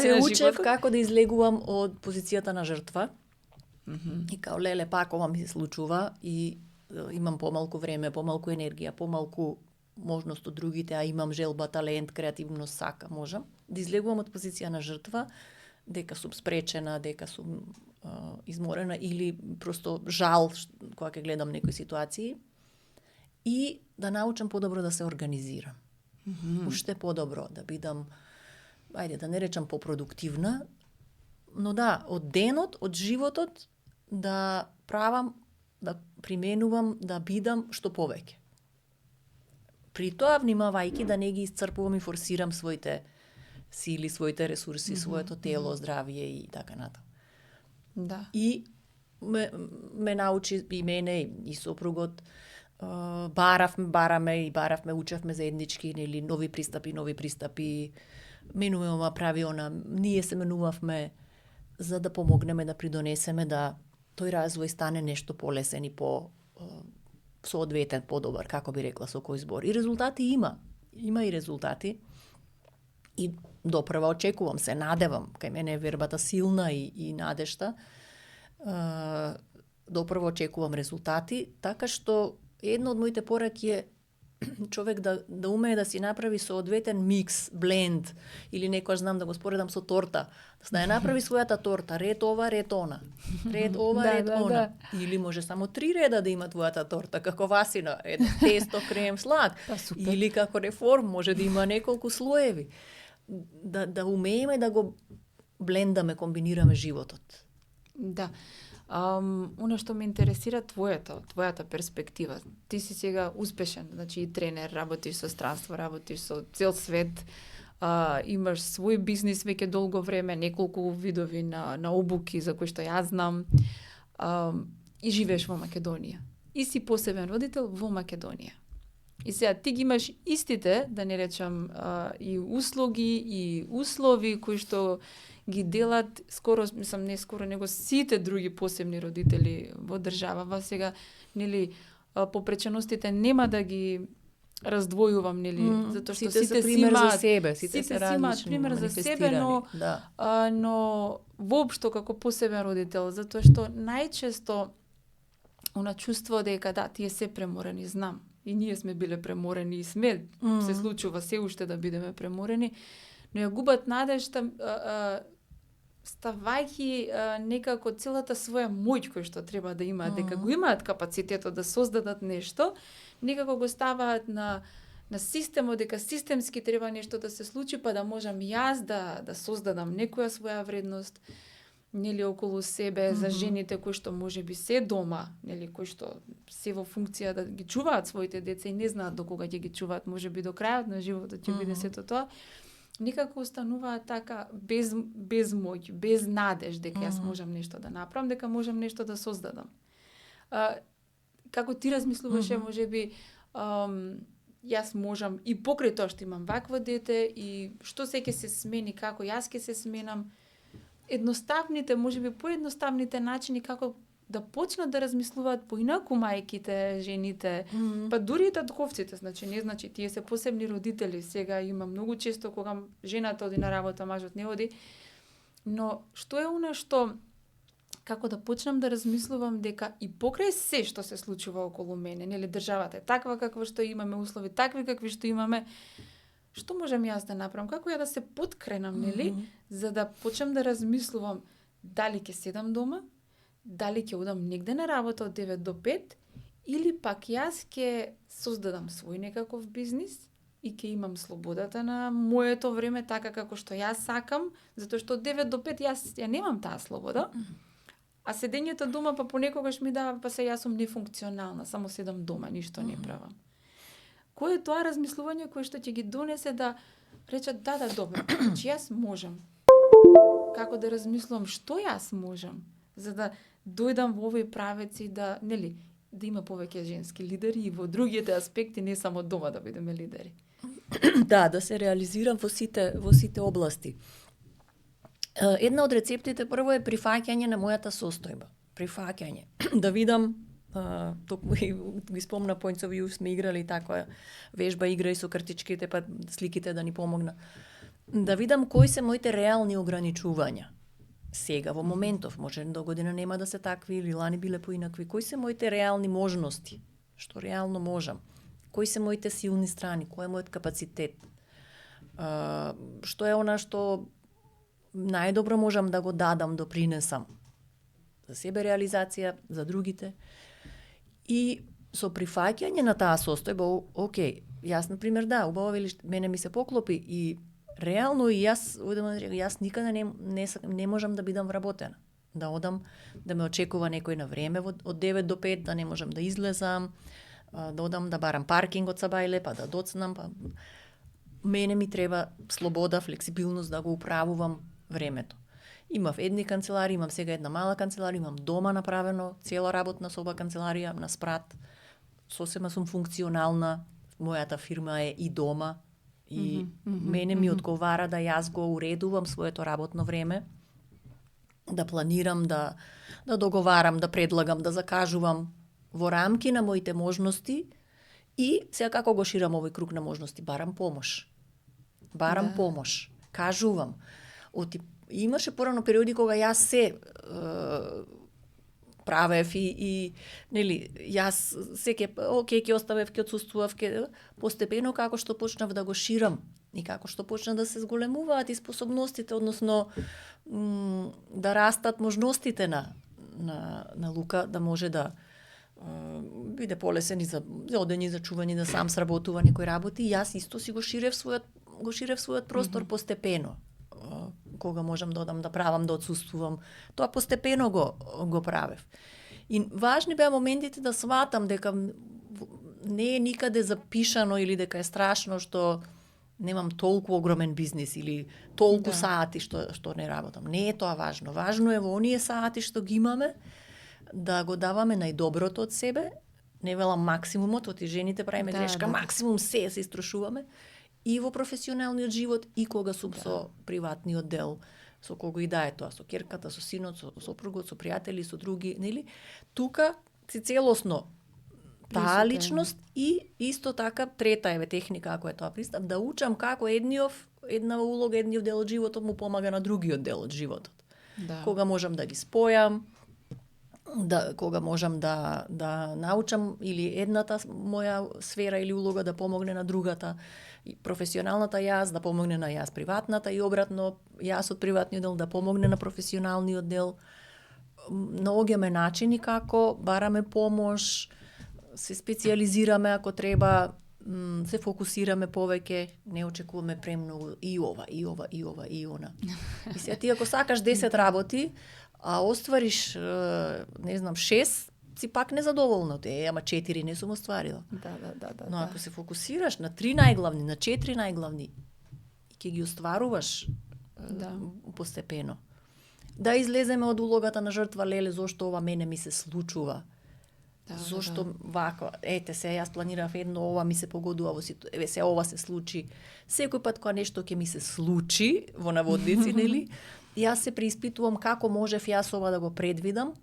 се учев како да излегувам од позицијата на жртва. И као леле, пак ова ми се случува и имам помалку време, помалку енергија, помалку можност од другите, а имам желба, талент, креативност, сака, можам да излегувам од позиција на жртва, дека сум спречена, дека сум изморена или просто жал кога ќе гледам некои ситуации. и да научам подобро да се организирам. Уште подобро, да бидам, ајде да не речам попродуктивна, но да, од денот, од животот, да правам, да применувам, да бидам што повеќе. При тоа внимавајќи да не ги исцрпувам и форсирам своите сили, своите ресурси, своето тело, здравје и така натаму. Да. И ме научи и мене и сопругот, баравме, учевме заеднички, нели, нови пристапи, менуваме ова, прави она, ние се менувавме за да помогнеме да придонесеме да тој развој стане нешто полесен и по соодветен, подобар, како би рекла со кој збор. И резултати има и резултати. И допрва очекувам, се надевам, кај мене е вербата силна и надежта. Допрво очекувам резултати, така што едно од моите пораки е човек да умее да си направи соодветен микс, бленд, или некојаш знам да го споредам со торта, да ја направи својата торта, ред ова, ред она, ред ова, ред она. Или може само 3 реда да има твојата торта, како Васина, тесто, крем, слад. Или како реформ, може да има неколку слоеви. Да умееме да го блендаме, животот. Да. Оно што ме интересира твојата перспектива. Ти си сега успешен, значи и тренер, работиш со странство, работиш со цел свет, имаш свој бизнис веќе долго време, неколку видови на обуки за кои што јас знам, и живееш во Македонија. И си посебен родител во Македонија. И сега ти ги имаш истите, да не речам, и услуги и услови кои што ги делат скоро, не скоро, него сите други посебни родители во држава. Сега, нели, попреченостите нема да ги раздвојувам, нели, затоа што сите си имаат за себе, сите се имаат пример за себе, но воопшто како посебен родител, затоа што најчесто она чувство дека да, тие се преморени, знам. И ние сме биле преморени и сме, се случува се уште да бидеме преморени, но ја губат надежта, ставајќи некако целата своја моќ кој што треба да имаат, дека го имаат капацитетот да создадат нешто, некако го ставаат на системот, дека системски треба нешто да се случи, па да можам јас да создадам некоја своја вредност, нели, околу себе, за жените кои што можеби се дома, нели, кои што се во функција да ги чуваат своите деца и не знаат до кога ќе ги чуваат, можеби до крајот на животот ќе биде сето тоа, некако остануваат така без моќ, без надеж дека јас можам нешто да направам, дека можам нешто да создадам. Како ти размислуваше, можеби јас можам и покрај тоа што имам вакво дете и што се ќе се смени, како јас ќе се сменам, едноставните, можеби поедноставните начини како да почнат да размислуваат поинаку мајките, жените, па дури и татковците, значи тие се посебни родители. Сега има многу често кога жената оди на работа, мажот не оди, но што е она што како да почнам да размислувам дека и покрај се што се случува околу мене, нели, државата е таква каква што имаме, услови такви какви што имаме, што можам јас да направам, како ја да се поткренам, нели, за да почнам да размислувам дали ќе седам дома, дали ќе одам негде на работа од 9 до 5, или пак јас ќе создадам свој некаков бизнис и ќе имам слободата на моето време така како што јас сакам, затоа што од 9 до 5 јас ја немам таа слобода. А седењето дома па понекогаш ми дава, па се јас сум нефункционална, само седам дома, ништо не правам. Кој е тоа размислување кое што ќе ги донесе да речат да, добро, значи јас можам. Како да размислувам што јас можам, за да дојдам во овој правец и да, нели, да има повеќе женски лидери и во другите аспекти, не само дома да бидеме лидери. Да се реализирам во сите области. Една од рецептите прво е прифаќање на мојата состојба. Прифаќање. Да видам, токму ги спомна Points of View, сме играли таква вежба, игра и со картичките, па сликите да ни помогна. Да видам кои се моите реални ограничувања. Сега, во моментов, може до година нема да се такви, или лани биле поинакви. Кои се моите реални можности? Што реално можам? Кои се моите силни страни? Кој е мојот капацитет? Што е она што најдобро можам да го дадам, допринесам? За себе реализација, за другите. И со прифаќање на таа состојба, окей, јас на пример да, убаво велиш, мене ми се поклопи и реално и јас никаде не можам да бидам вработена. Да одам, да ме очекува некој на време од 9 до 5, да не можам да излезам, да одам да барам паркинг од Сабајле, па да доцнам, па мене ми треба слобода, флексибилност да го управувам времето. Имав едни канцеларии, имам сега една мала канцеларија, имам дома направено, цела работна соба канцеларија на спрат. Сосема сум функционална, мојата фирма е и дома и мене ми одговара да јас го уредувам своето работно време, да планирам, да договарам, да предлагам, да закажувам во рамки на моите можности и сега како го ширам овој круг на можности, барам помош. Помош, кажувам. Имаше порано периоди кога јас се правев и нели јас се ќе оставев, ќе отсуствував, постепено како што почнав да го ширам и како што почна да се зголемуваат и способностите, односно да растат можностите на Лука, да може да биде полесен и за одење, за чување, да сам сработува некои работи. Јас исто си го ширев својот простор постепено. Кога можам да одам да правам, да отсуствувам, тоа постепено го правев. И важни беа моментите да сватам дека не е никаде запишано или дека е страшно што немам толку огромен бизнис или толку сати што не работам. Не е тоа важно. Важно е во оние сати што ги имаме да го даваме најдоброто од себе, не велам максимумот, оти жените правиме грешка, максимум се истрошуваме, и во професионалниот живот, и кога сум со приватниот дел, со кого и да е тоа, со ќерката, со синот, со сопругот, со пријатели, со други, нели? Тука си целосно таа личност и исто така трета техника, ако е тоа пристап, да учам како една улога, едниот дел од животот му помага на другиот дел од животот. Кога можам да ги спојам, кога можам да научам или едната моја сфера или улога да помогне на другата, и професионалната јас да помогне на јас приватната и обратно, јас од приватниот дел да помогне на професионалниот дел. Наоѓаме начини како бараме помош, се специјализираме ако треба, се фокусираме повеќе, не очекуваме премногу и ова, и она. И сега ти ако сакаш 10 работи, а оствариш, не знам, 6, си пак незадоволна. Ама 4 не сум остварила. Но ако се фокусираш на 3 најглавни, на 4 најглавни, и ќе ги остваруваш постепено. Да излеземе од улогата на жртва, леле, зошто ова мене ми се случува. Зошто вака, ете се, јас планирав едно, ова ми се погодува во ситуација, се ова се случи. Секој пат кога нешто ќе ми се случи, во наводници, нели, јас се преиспитувам како можев јас ова да го предвидам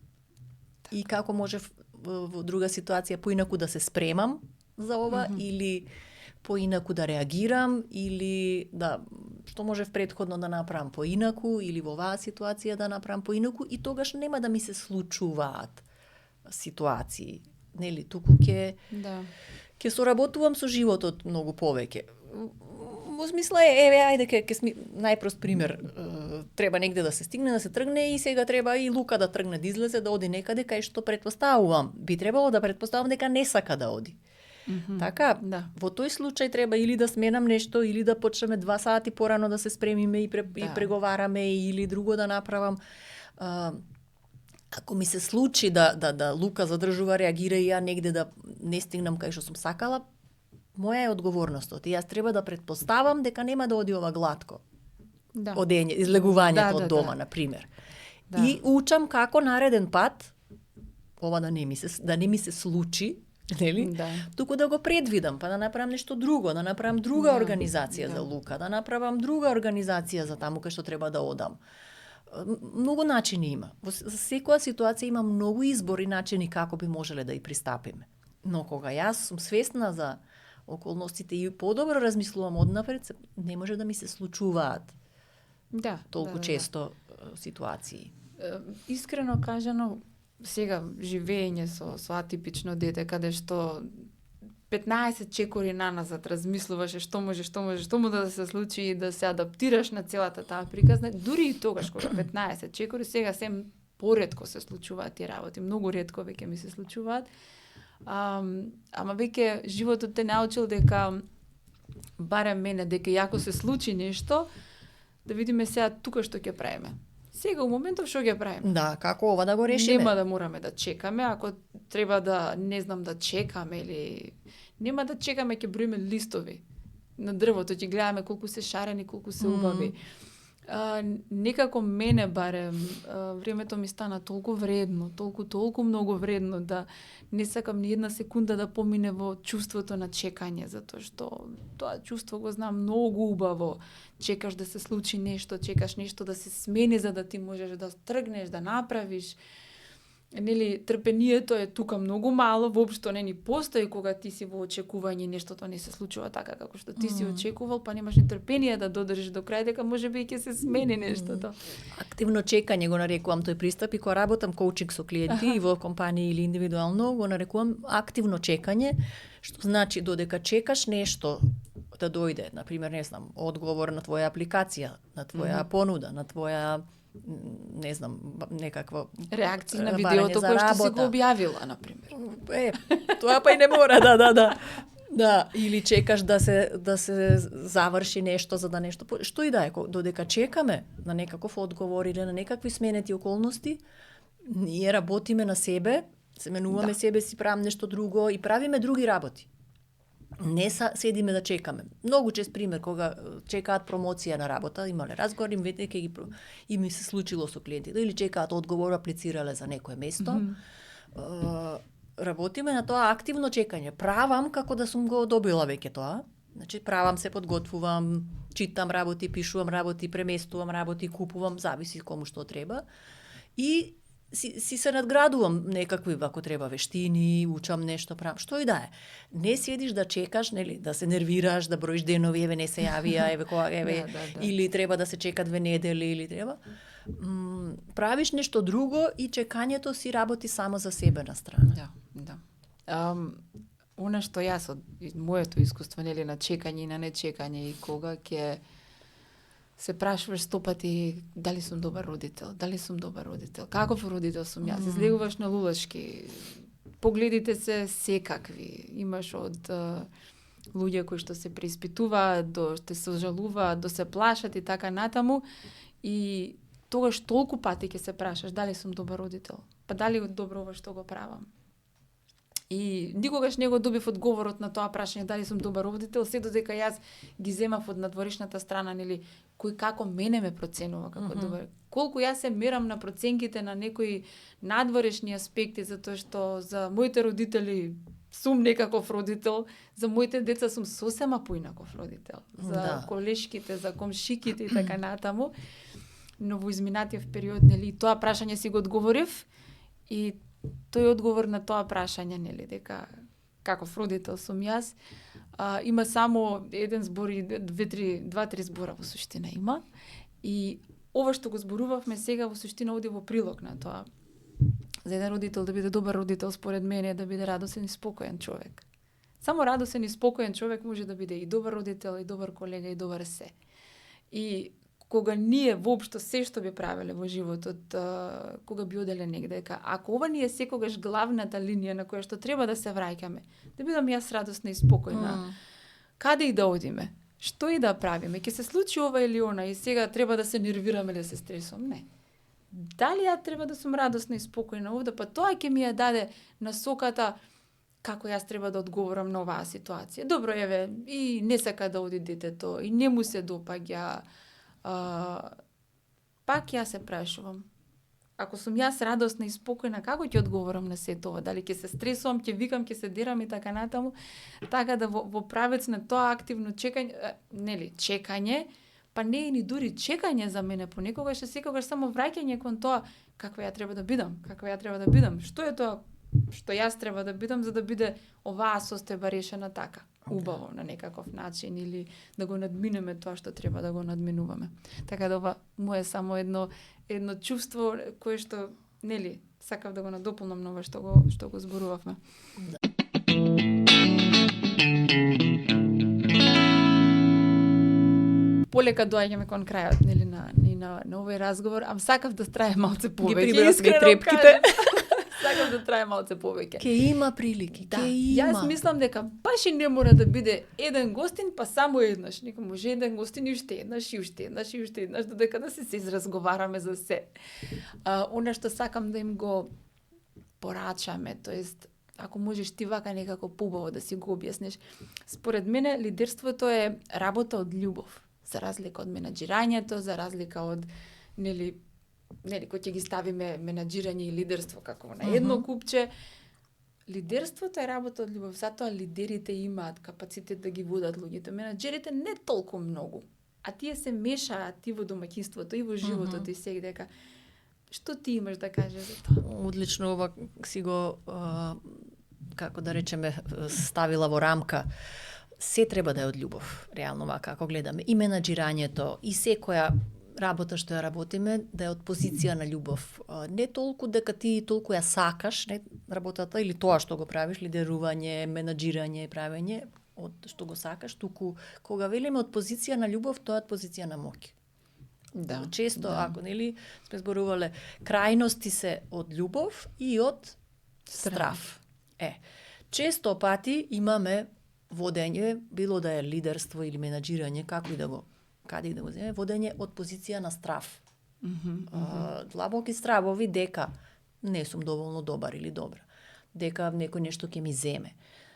и како можев во друга ситуација поинаку да се спремам за ова или поинаку да реагирам или што можев претходно да направам поинаку или во оваа ситуација да направам поинаку и тогаш нема да ми се случуваат ситуации, нели, туку ќе соработувам со животот многу повеќе. Во смисла ајде ќе најпрост пример, треба негде да се стигне, да се тргне и сега треба и Лука да тргне, да излезе, да оди некаде кај што претпоставувам. Би требало да претпоставам дека не сака да оди. Така, во тој случај треба или да сменам нешто, или да почнеме 2 сати порано да се спремиме и преговараме, или друго да направам. Ако ми се случи да Лука задржува, реагира и ја негде да не стигнам кај што сум сакала, моја е одговорностот. И јас треба да претпоставам дека нема да оди ова глатко. Одење, излегувањето од дома, на пример. И учам како нареден пат ова да не ми се случи, нели? Туку да го предвидам, па да направам нешто друго, да направам друга организација за Лука, да направам друга организација за таму кај што треба да одам. Многу начини има. За секоја ситуација има многу избори начини како би можеле да и пристапиме. Но кога јас сум свесна за околностите и подобро размислувам однапред, не може да ми се случуваат толку често ситуации. Искрено кажано, сега живење со атипично дете, каде што 15 чекори наназад размислуваше што му да се случи и да се адаптираш на целата таа приказна, дури и тогаш кога 15 чекори, сега се поретко се случуваат тие работи, многу ретко веќе ми се случуваат. Ама веќе животот те научил дека барем мене дека јако се случи нешто, да видиме сега тука што ќе правиме. Сега у моментов што ќе правиме? Да, како ова да го решиме? Нема да мораме да чекаме, ако треба да не знам да чекаме или нема да чекаме, ќе броиме листови на дрвото, ќе гледаме колку се шарени, колку се убави. Некако мене барем времето ми стана толку вредно, толку многу вредно да не сакам ни една секунда да помине во чувството на чекање, затоа што тоа чувство го знам многу убаво. Чекаш да се случи нешто, чекаш нешто да се смени за да ти можеш да тргнеш, да направиш. Нели, трпението е тука многу мало, воопшто не ни постои кога ти си во очекување нештото не се случува така како што ти си очекувал, па немаш ни трпение да додржиш до крај дека можеби ќе се смени нештото. Активно чекање го нарекувам тој пристап и кога работам коучинг со клиенти и во компанија или индивидуално го нарекувам активно чекање, што значи додека чекаш нешто да дојде, на пример, не знам, одговор на твоја апликација, на твоја понуда, на твоја не знам, некаква реакција на видеото кое што си го објавила, на пример. Тоа па и не мора, да. Да, или чекаш да се заврши нешто за да нешто, што и да е, додека чекаме на некаков одговор или на некакви сменети околности, ние работиме на себе, се менуваме себе си, правиме нешто друго и правиме други работи. Не седиме да чекаме. Многу чест пример, кога чекаат промоција на работа, имале разговор, им веќе и ми се случило со клиентите, или чекаат одговор, аплицирале за некое место. Работиме на тоа активно чекање. Правам како да сум го добила веќе тоа. Значи, правам се, подготвувам, читам работи, пишувам работи, преместувам работи, купувам, зависи кому што треба. И си се надградувам некакви, ако треба, вештини, учам нешто, правам, што и да е. Не седиш да чекаш, нели, да се нервираш, да броиш денови, еве не се јавија, еве кога, еве, или треба да се чека 2 недели, или треба. Правиш нешто друго и чекањето си работи само за себе на страна. Да. Она што јас од моето искуство, нели, на чекање и на нечекање и кога ќе се прашуваш 100 пати дали сум добар родител, каков родител сум јас, излегуваш на лулашки, погледите се секакви, имаш од луѓе кои што се преиспитуваат, до те се ожалуваат, до се плашат и така натаму, и тогаш толку пати ќе се прашаш дали сум добар родител, па дали добро ова што го правам. И никогаш не го добив одговорот на тоа прашање дали сум добар родител, се додека јас ги земав од надворешната страна, нели, кој како мене ме проценува како добар. Колку јас се мерам на проценките на некои надворешни аспекти, затоа што за моите родители сум некаков родител, за моите деца сум сосема поинаков родител. За колешките, за комшиките и така натаму. Но во изминатиот период, нели, тоа прашање си го одговорив и тој одговор на тоа прашање, нели, дека каков родител сум јас, има само еден збор и 2-3 збора во суштина има. И ова што го зборувавме сега во суштина оди во прилог на тоа. За еден родител да биде добар родител, според мене, да биде радосен и спокоен човек. Само радосен и спокоен човек може да биде и добар родител, и добар колега, и добар се. И кога ние воопшто се што би правеле во животот, кога би оделе негде, дека ако ова ни е секогаш главната линија на која што треба да се враќаме, да бидам јас радосна и спокојна, каде и да одиме, што и да правиме, ќе се случи ова или она и сега треба да се нервираме или да се стресувам, не. Дали ја треба да сум радосна и спокојна овде, па тоа ќе ми ја даде насоката како јас треба да одговорам на оваа ситуација. Добро, еве, и не сака да оди детето, и не му се допаѓа. Пак јас се прашувам, ако сум јас радосна и спокојна, како ќе одговорам на сето ова? Дали ќе се стресувам, ќе викам, ќе се дерам и така натаму? Така да во правец на тоа активно чекање, нели, чекање, па не е ни дури чекање за мене понекогаш, секогаш само враќање кон тоа каква ја треба да бидам, што е тоа што јас треба да бидам за да биде оваа состојба решена така, убаво на некаков начин или да го надминеме тоа што треба да го надминуваме. Така да ова му е само едно чувство кое што, нели, сакав да го надополнам на ова што го зборувавме. Полека доаѓаме кон крајот, нели, на овој разговор, ам сакав да трае малце повеќе. Ги прибравме трепките. Сакам да трае малце повеќе. Ке има прилики, Да, ке има. јас мислам дека баш и не мора да биде еден гостин, па само еднаш. Нека може еден гостин и уште еднаш, и уште еднаш, и уште еднаш, додека да се изразговараме за се. Она што сакам да им го порачаме, тоест, ако можеш ти вака некако побаво да си го објасниш. Според мене, лидерството е работа од љубов, за разлика од менаџирањето, за разлика од, нели, кој ќе ги ставиме менаџирање и лидерство како на едно купче. Лидерството е работа од љубов, затоа лидерите имаат капацитет да ги водат луѓето. Менаџерите не толку многу, а тие се мешаат и во домаќинството, и во животот, и сега дека. Што ти имаш да кажеш за тоа? Одлично, ова си го, како да речеме, ставила во рамка. Се треба да е од љубов, реално вака, како гледаме. И менаџирањето, и секоја работа што ја работиме, да е од позиција на љубов. Не толку дека ти толку ја сакаш, не, работата или тоа што го правиш, лидерување, менаџирање, правење, од што го сакаш, туку кога велиме од позиција на љубов, тоа е од позиција на моќ. Да. Често, да. ако нели сме зборувале, крајности се од љубов и од страв. Често пати имаме водење, било да е лидерство или менаџирање, како и да го каде и да го земе, водење од позиција на страв. Длабоки стравови дека не сум доволно добар или добра, дека некој нешто ќе ми земе,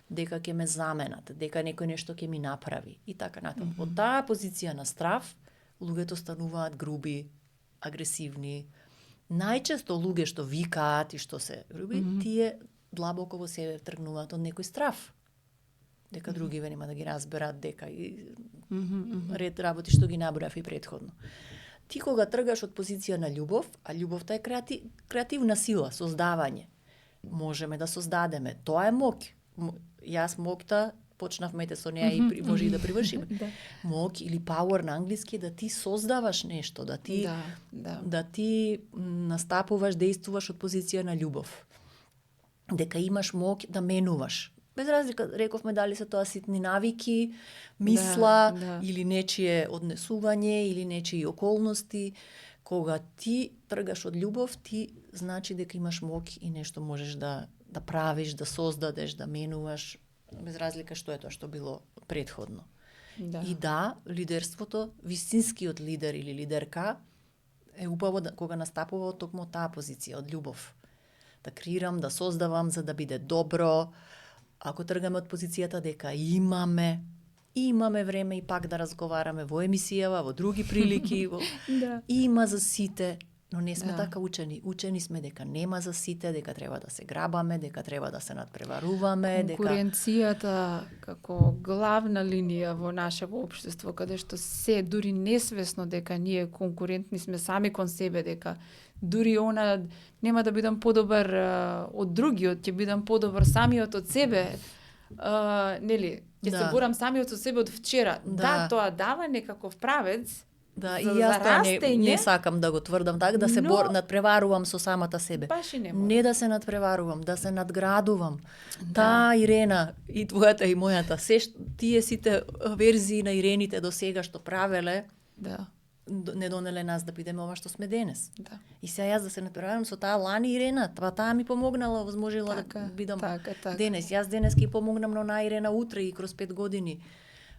дека ќе ме заменат, дека некој нешто ќе ми направи и така натаму. Од таа позиција на страв, луѓето стануваат груби, агресивни. Најчесто луѓе што викаат и што се груби, тие длабоко во себе тргнуваат од некој страв. Дека другиве нема да ги разберат, дека и ред работи што ги набрав и претходно. Ти кога тргаш од позиција на љубов, а љубовта е креативна сила, создавање. Можеме да создадеме. Тоа е моќ. Јас моќта почнавме со неа и може и да привршиме. Моќ или power на англиски да ти создаваш нешто, да ти настапуваш, действуваш од позиција на љубов. Дека имаш моќ да менуваш. Без разлика, рековме дали се тоа ситни навики, мисла или нечие однесување или нечии околности. Кога ти тргаш од љубов, ти значи дека имаш моќ и нешто можеш да правиш, да создадеш, да менуваш, без разлика што е тоа што било претходно. И лидерството, вистинскиот лидер или лидерка е убаво кога настапува од токму таа позиција, од љубов. Да креирам, да создавам за да биде добро. Ако тргаме од позицијата дека имаме време и пак да разговараме во емисијава, во други прилики, има за сите, но не сме така учени. Учени сме дека нема за сите, дека треба да се грабаме, дека треба да се надпреваруваме, конкуренцијата како главна линија во нашето општество, каде што се дури несвесно дека ние конкурентни сме сами кон себе, дека дури она нема да бидам подобар од другиот, ќе бидам подобар самиот од себе. Нели, ќе се борам самиот со себе од вчера. Тоа дава некаков правец. И јас не сакам да го тврдам така, да се надпреварувам со самата себе. Не да се надпреварувам, да се надградувам. Таа Ирена, и твојата и мојата, тие сите верзии на Ирените до сега што правеле, не донеле нас да бидеме ова што сме денес. И сега јас да се надпреварувам со таа Лани Ирена, таа ми помогнала, возможила да бидам денес. Јас денес ќе помогнам на онаа Ирена утре и кроз 5 години.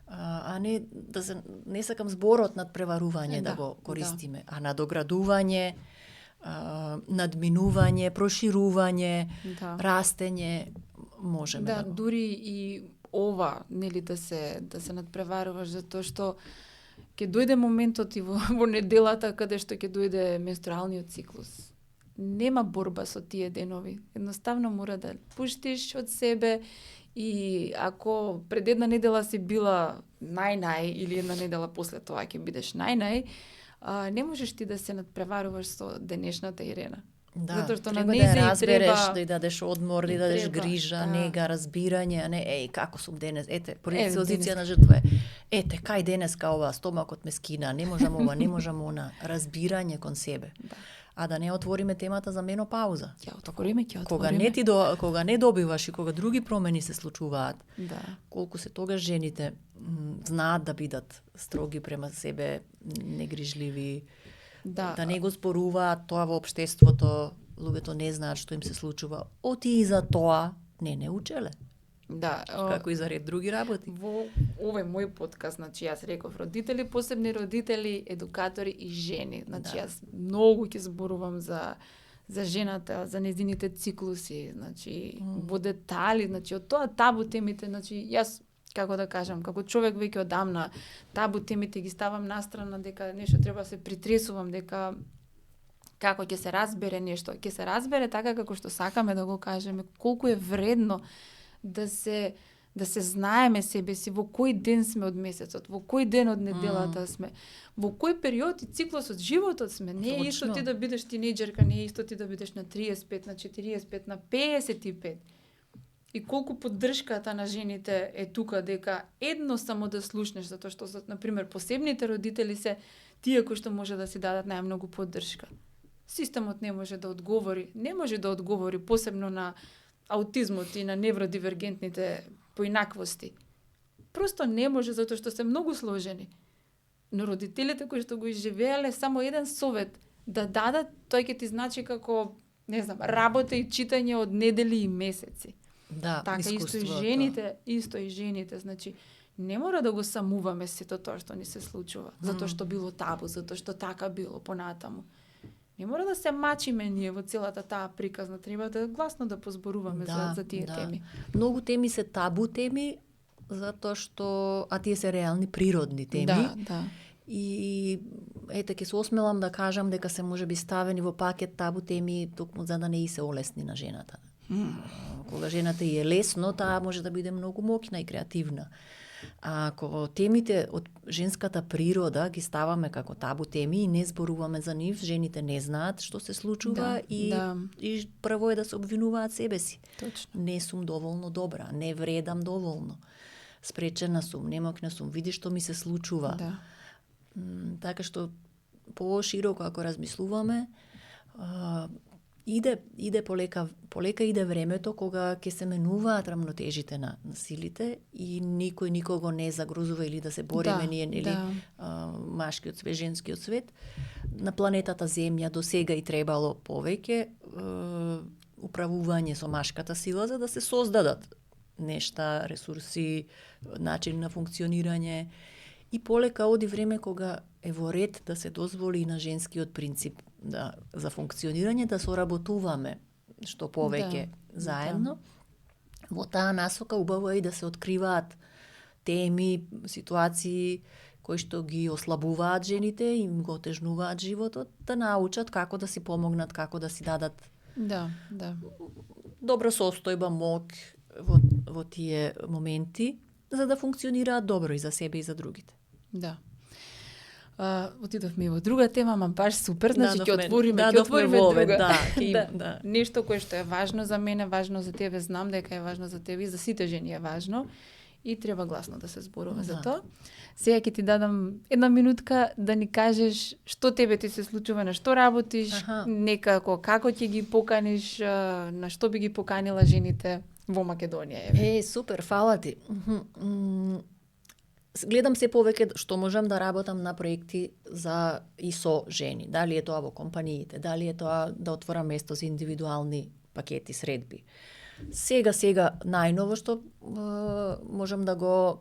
А не не сакам зборот надпреварување да го користиме, а надоградување, надминување, проширување, растење можеме да го. Дури и ова, нели, да се надпреваруваш, затоа што ќе дојде моментот и во неделата каде што ќе дојде менструалниот циклус. Нема борба со тие денови. Едноставно мора да пуштиш од себе. И ако пред една недела си била нај или една недела после тоа ќе бидеш нај, не можеш ти да се надпреваруваш со денешната Ирена. Затоа што треба да ја разбереш, да ја дадеш одмор, да ја дадеш грижа, нега, разбирање, а не како сум денес, позиција на жртва. Кај денеска ова, стомакот ме скина, не можам ова, не можам она, разбирање кон себе. А да не отвориме темата за менопауза. Ќе отвориме. Кога не добиваш и кога други промени се случуваат. Колку се тогаш жените знаат да бидат строги према себе, негрижливи, да не го зборуваат тоа во општеството, луѓето не знаат што им се случува. Оти и за тоа не учеле. Да, Како и за ред други работи. Во овој мој подкаст, значи јас реков родители, посебни родители, едукатори и жени. Значи јас многу ќе зборувам за жената, за нејзините циклуси, значи во детали, значи од тоа табу темите, значи јас како да кажам, како човек веќе одамна табу темите ги ставам настрана дека нешто треба да се притресувам, дека како ќе се разбере нешто, ќе се разбере така како што сакаме да го кажеме, колку е вредно да се знаеме себе си, во кој ден сме од месецот, во кој ден од неделата сме, во кој период и циклус од животот сме. Не е исто ти да бидеш тинејџерка, не е исто ти да бидеш на 35, на 45, на 55. И колку поддршката на жените е тука, дека едно само да слушнеш, затоа што, например, посебните родители се тие кои што може да си дадат најмногу поддршка. Системот не може да одговори посебно на аутизмот и на невродивергентните поинаквости. Просто не може, затоа што се многу сложени. Но родителите кои што го изживеале, само еден совет да дадат, тој ќе ти значи како, не знам, работа и читање од недели и месеци. Да, така исто и жените, значи не мора да го самуваме сето тоа што ни се случува, затоа што било табу, затоа што така било понатаму. Не мора да се мачиме ние во целата таа приказна, треба да гласно да позборуваме за тие теми. Многу теми се табу теми, затоа што тие се реални природни теми. Да. И ете ќе се осмелам да кажам дека се можеби ставени во пакет табу теми токму за да не и се олесни на жената. Кога жената е лесно, таа може да биде многу моќна и креативна. А ако темите од женската природа ги ставаме како табу теми и не зборуваме за нив, жените не знаат што се случува и прво е да се обвинуваат себе си. Точно. Не сум доволно добра, не вредам доволно. Спречена сум, немоќна сум, види што ми се случува. Да. Така што пошироко ако размислуваме, иде полека иде времето кога ќе се менуваат рамнотежите на силите и никој никого не загрузува или да се бориме ние, нели, машкиот свет, женскиот свет. На планетата Земја до сега и требало повеќе управување со машката сила за да се создадат нешта, ресурси, начин на функционирање. И полека оди време кога е во ред да се дозволи и на женскиот принцип за функционирање, да соработуваме што повеќе заедно. Во таа насока убаво е и да се откриваат теми, ситуации кои што ги ослабуваат жените, им го отежнуваат животот, да научат како да си помогнат, како да си дадат добра состојба, моќ во тие моменти, за да функционираат добро и за себе и за другите. Да. Отидовме во друга тема, ама баш супер, значи ќе отвориме друга. Нешто кое што е важно за мене, важно за тебе, знам дека е важно за тебе и за сите жени е важно и треба гласно да се зборува за тоа. Сега ќе ти дадам една минутка да ни кажеш што тебе ти се случува, на што работиш, некако како ќе ги поканиш, на што би ги поканила жените во Македонија. Супер, фала ти. Гледам се повеќе што можам да работам на проекти за и со жени. Дали е тоа во компаниите, дали е тоа да отворам место за индивидуални пакети, средби. Сега најново што можам да го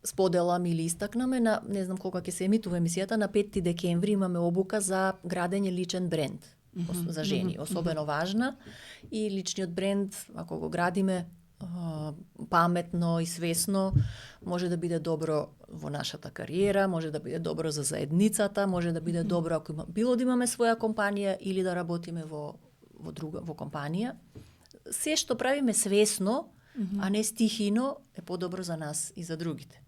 споделам или истакнаме, не знам кога ќе се емитува емисијата, на 5 декември имаме обука за градење личен бренд за жени, особено важна. И личниот бренд, ако го градиме паметно и свесно, може да биде добро во нашата кариера, може да биде добро за заедницата, може да биде добро ако било да имаме своја компанија или да работиме во компанија. Се што правиме свесно, а не стихино, е подобро за нас и за другите.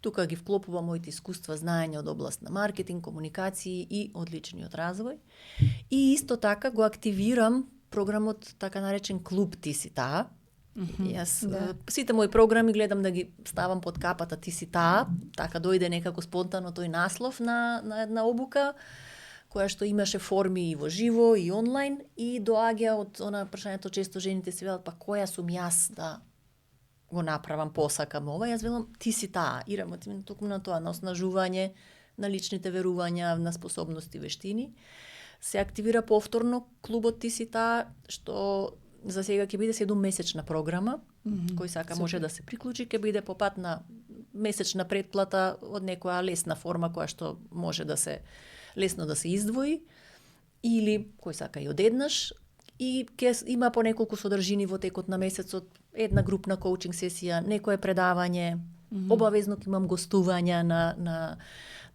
Тука ги вклопувам моите искуства, знаење од област на маркетинг, комуникации и од личниот развој. И исто така го активирам програмот така наречен Клуб Ти си таа. Јас сите мои програми гледам да ги ставам под капата Ти си таа, така дојде некако спонтано тој наслов на една обука, која што имаше форми и во живо и онлайн и доаѓа од она прашањето често жените се велат, па која сум јас да го направам, посакам ова, јас велам ти си таа, и работиме токму на тоа, на оснажување на личните верувања, на способности, вештини. се активира повторно клубот Ти си таа, што за сега ќе биде 7-месечна програма, кој сака може да се приклучи, ќе биде по пат на месечна претплата од некоја лесна форма која што може да се лесно да се издвои, или кој сака и одеднаш, и ќе има по неколку содржини во текот на месецот, една групна коучинг сесија, некое предавање, обавезно ќе имам гостувања на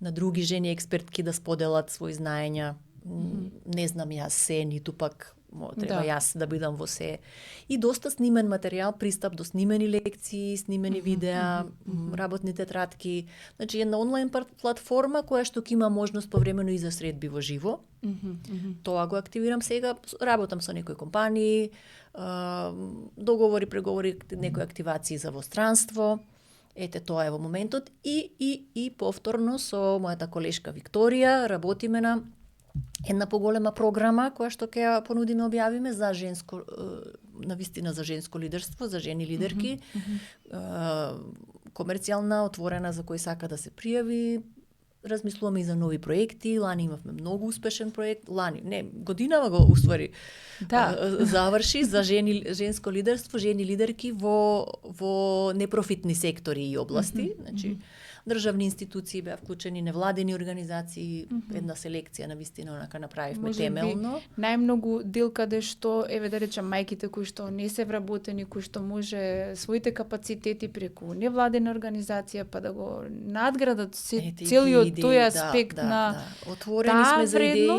други жени експертки да споделат своји знаења. Не знам јас се, ниту пак треба јас да бидам во се. И доста снимен материјал, пристап до снимени лекции, снимени видеа, работни тетрадки. Значи една онлайн платформа која што ќе има можност повремено и за средби во живо. Тоа го активирам сега, работам со некои компании, договори, преговори, некои активации за во странство. Ете, тоа е во моментот. И повторно со мојата колешка Викторија работиме на една поголема програма која што ќе ја понудиме, објавиме за женско, навистина за женско лидерство, за жени лидерки, комерцијална, отворена за кој сака да се пријави. Размислуваме и за нови проекти. Лани имавме многу успешен проект. Годинава го уствари заврши за женско лидерство, жени лидерки во непрофитни сектори и области. Значи, државни институции беа вклучени, невладени организации, една селекција на вистина онака направивме темелно. Најмногу дел каде што, еве да речем, мајките кои што не се вработени, кои што може своите капацитети преку невладена организација па да го надградат целиот тој аспект на отворени сме за идеи,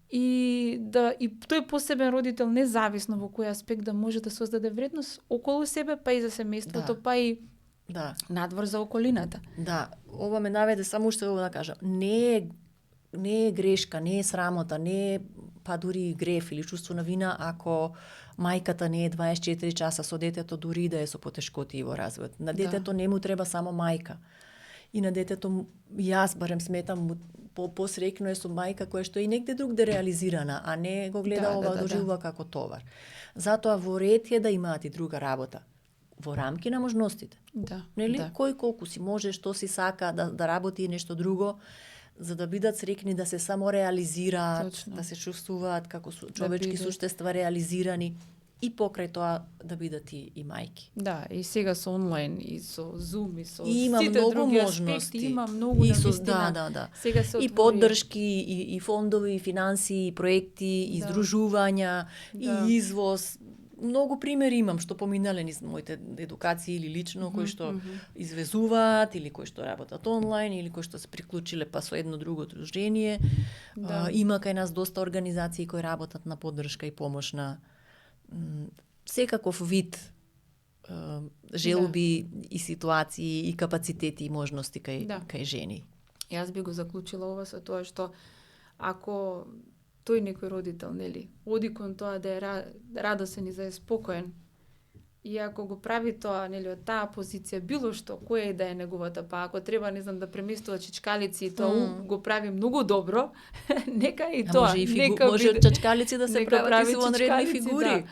И тој посебен родител, независно во кој аспект, да може да создаде вредност околу себе, па и за семејството, па и надвор за околината. Да, ова ме наведе само уште да кажам. Не е грешка, не е срамота, не е па дури греф или чувство на вина ако мајката не е 24 часа со детето, дури да е со потешкоти во развојот. На детето не му треба само мајка. И на детето, јас барем сметам, посрекно е со мајка која што е и негде другде реализирана, а не го гледа ова доживува како товар. Затоа во ред е да имаат и друга работа. Во рамки на можностите. Нели? Кој колку си може, што си сака да работи нешто друго, за да бидат срекни, да се само реализираат, да се чувствуваат како човечки суштества реализирани, и покрај тоа да бидат и мајки. Да, и сега со онлайн, и со Zoom, и со има сите многу други можности. аспекти, има многу навистина. Сега се и поддршки, и фондови, и финансии, и проекти, и издружувања, и извоз. Многу примери имам што поминале низ моите едукации или лично, кои што извезуваат, или кои што работат онлайн, или кои што се приклучиле па со едно друго дружение. Има кај нас доста организации кои работат на поддршка и помош на секаков вид желби и ситуации и капацитети и можности кај жени. Јас би го заклучила ова со тоа што ако тој некој родител, нели, оди кон тоа да е радосен и да е спокоен, и ако го прави тоа, нели, од таа позиција, било што, која и да е неговата, па ако треба, не знам, да преместува чичкалици и тоа го прави многу добро, нека и тоа. Може чичкалици да се прават и со онредни фигури.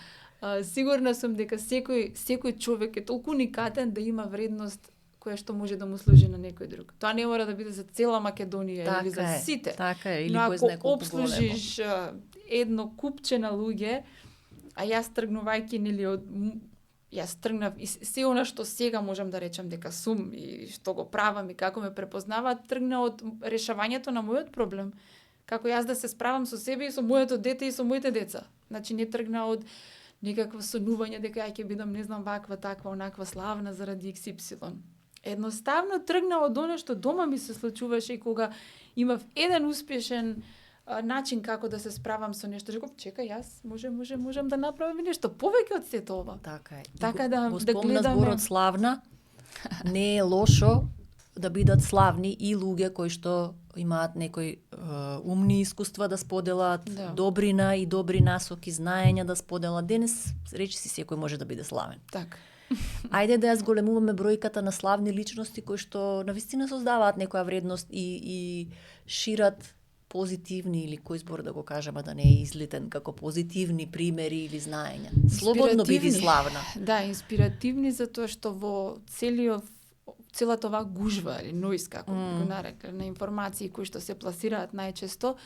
Сигурна сум дека секој човек е толку уникатен да има вредност која што може да му служи на некој друг. Тоа не мора да биде за цела Македонија или за сите. Така е, или но ако обслужиш едно купче на луѓе, а јас тргнувајќи, нели, јас тргнав и се она што сега можам да речам дека сум и што го правам и како ме препознаваат, тргна од решавањето на мојот проблем. Како јас да се справам со себе и со моето дете и со моите деца. Значи не тргна од некакво сонување дека ја ќе бидам, не знам, ваква, таква, онаква славна заради XY. Едноставно тргна од оно што дома ми се случуваше и кога имав еден успешен начин како да се справам со нешто. Реков, чекај, јас можам да направам нешто повеќе од сето ова. Така е. Така да гледаме зборот славна. Не е лошо да бидат славни и луѓе кои што имаат некои умни искуства да споделат, добрина и добри насоки, знаења да споделат. Денес речи си секој може да биде славен. Така. Ајде да ја зголемуваме бројката на славни личности кои што навистина создаваат некоја вредност и шират позитивни, или кој збор да го кажам, да не е излетен, како позитивни примери или знаења. Слободно биди славна. Да, инспиративни затоа што во целата оваа гужва или нојз, како го нарека, на информации кои што се пласираат најчесто,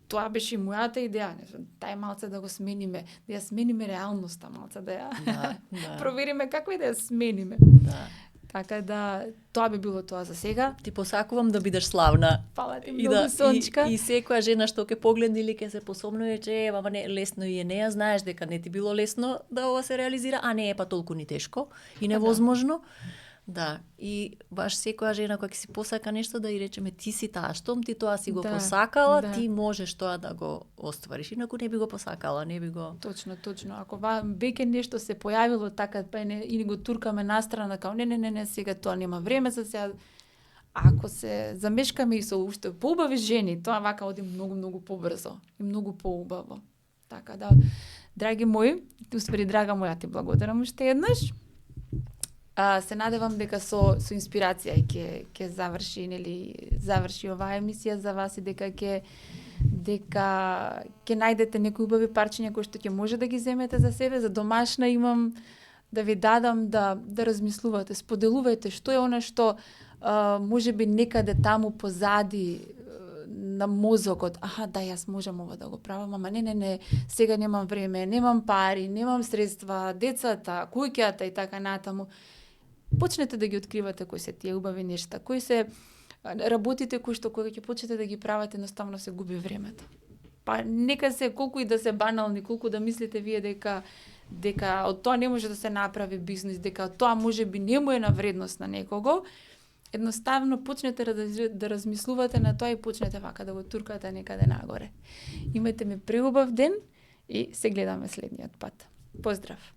тоа беше и мојата идеја, дај малце да го смениме, да ја смениме реалноста, малце да ја Да. провериме како и да ја смениме. Да. Така да, тоа би било тоа за сега. Ти посакувам да бидеш славна. Фала ти многу, Сончка. И секоја жена што ќе погледне или ќе се посомнува, че ама не лесно и не ја знаеш дека не ти било лесно да ова се реализира, а не е па толку ни тешко и невозможно. Да, и баш секоја жена која ќе си посака нешто да и речеме ти си таа, штом ти тоа си го посакала, ти можеш тоа да го оствариш. Инаку не би го посакала, не би го. Точно. Ако веќе нешто се појавило така, па и го туркаме настрана као не, сега тоа нема време за сега. Ако се замешкаме и со уште поубави жени, тоа вака оди многу побрзо и многу поубаво. Така да, драги мои, драга моја, ти благодарам уште еднаш. Се надевам дека со инспирација ќе заврши оваа емисија за вас и дека ќе најдете некои убави парчиња кои што ќе може да ги земете за себе. За домашна имам да ви дадам да размислувате, споделувајте што е она што можеби некаде таму позади на мозокот, да, јас можам ова да го правам, ама не, сега немам време, немам пари, немам средства, децата, куќата и така натаму. Почнете да ги откривате кои се тие убави нешта, кои се работите кои што кога ќе почнете да ги правите, едноставно се губи времето. Па нека се колку и да се банални, колку да мислите вие дека од тоа не може да се направи бизнис, дека тоа можеби не му е на вредност на некого, едноставно почнете да размислувате на тоа и почнете вака да го туркате некаде нагоре. Имајте ми преубав ден и се гледаме следниот пат. Поздрав!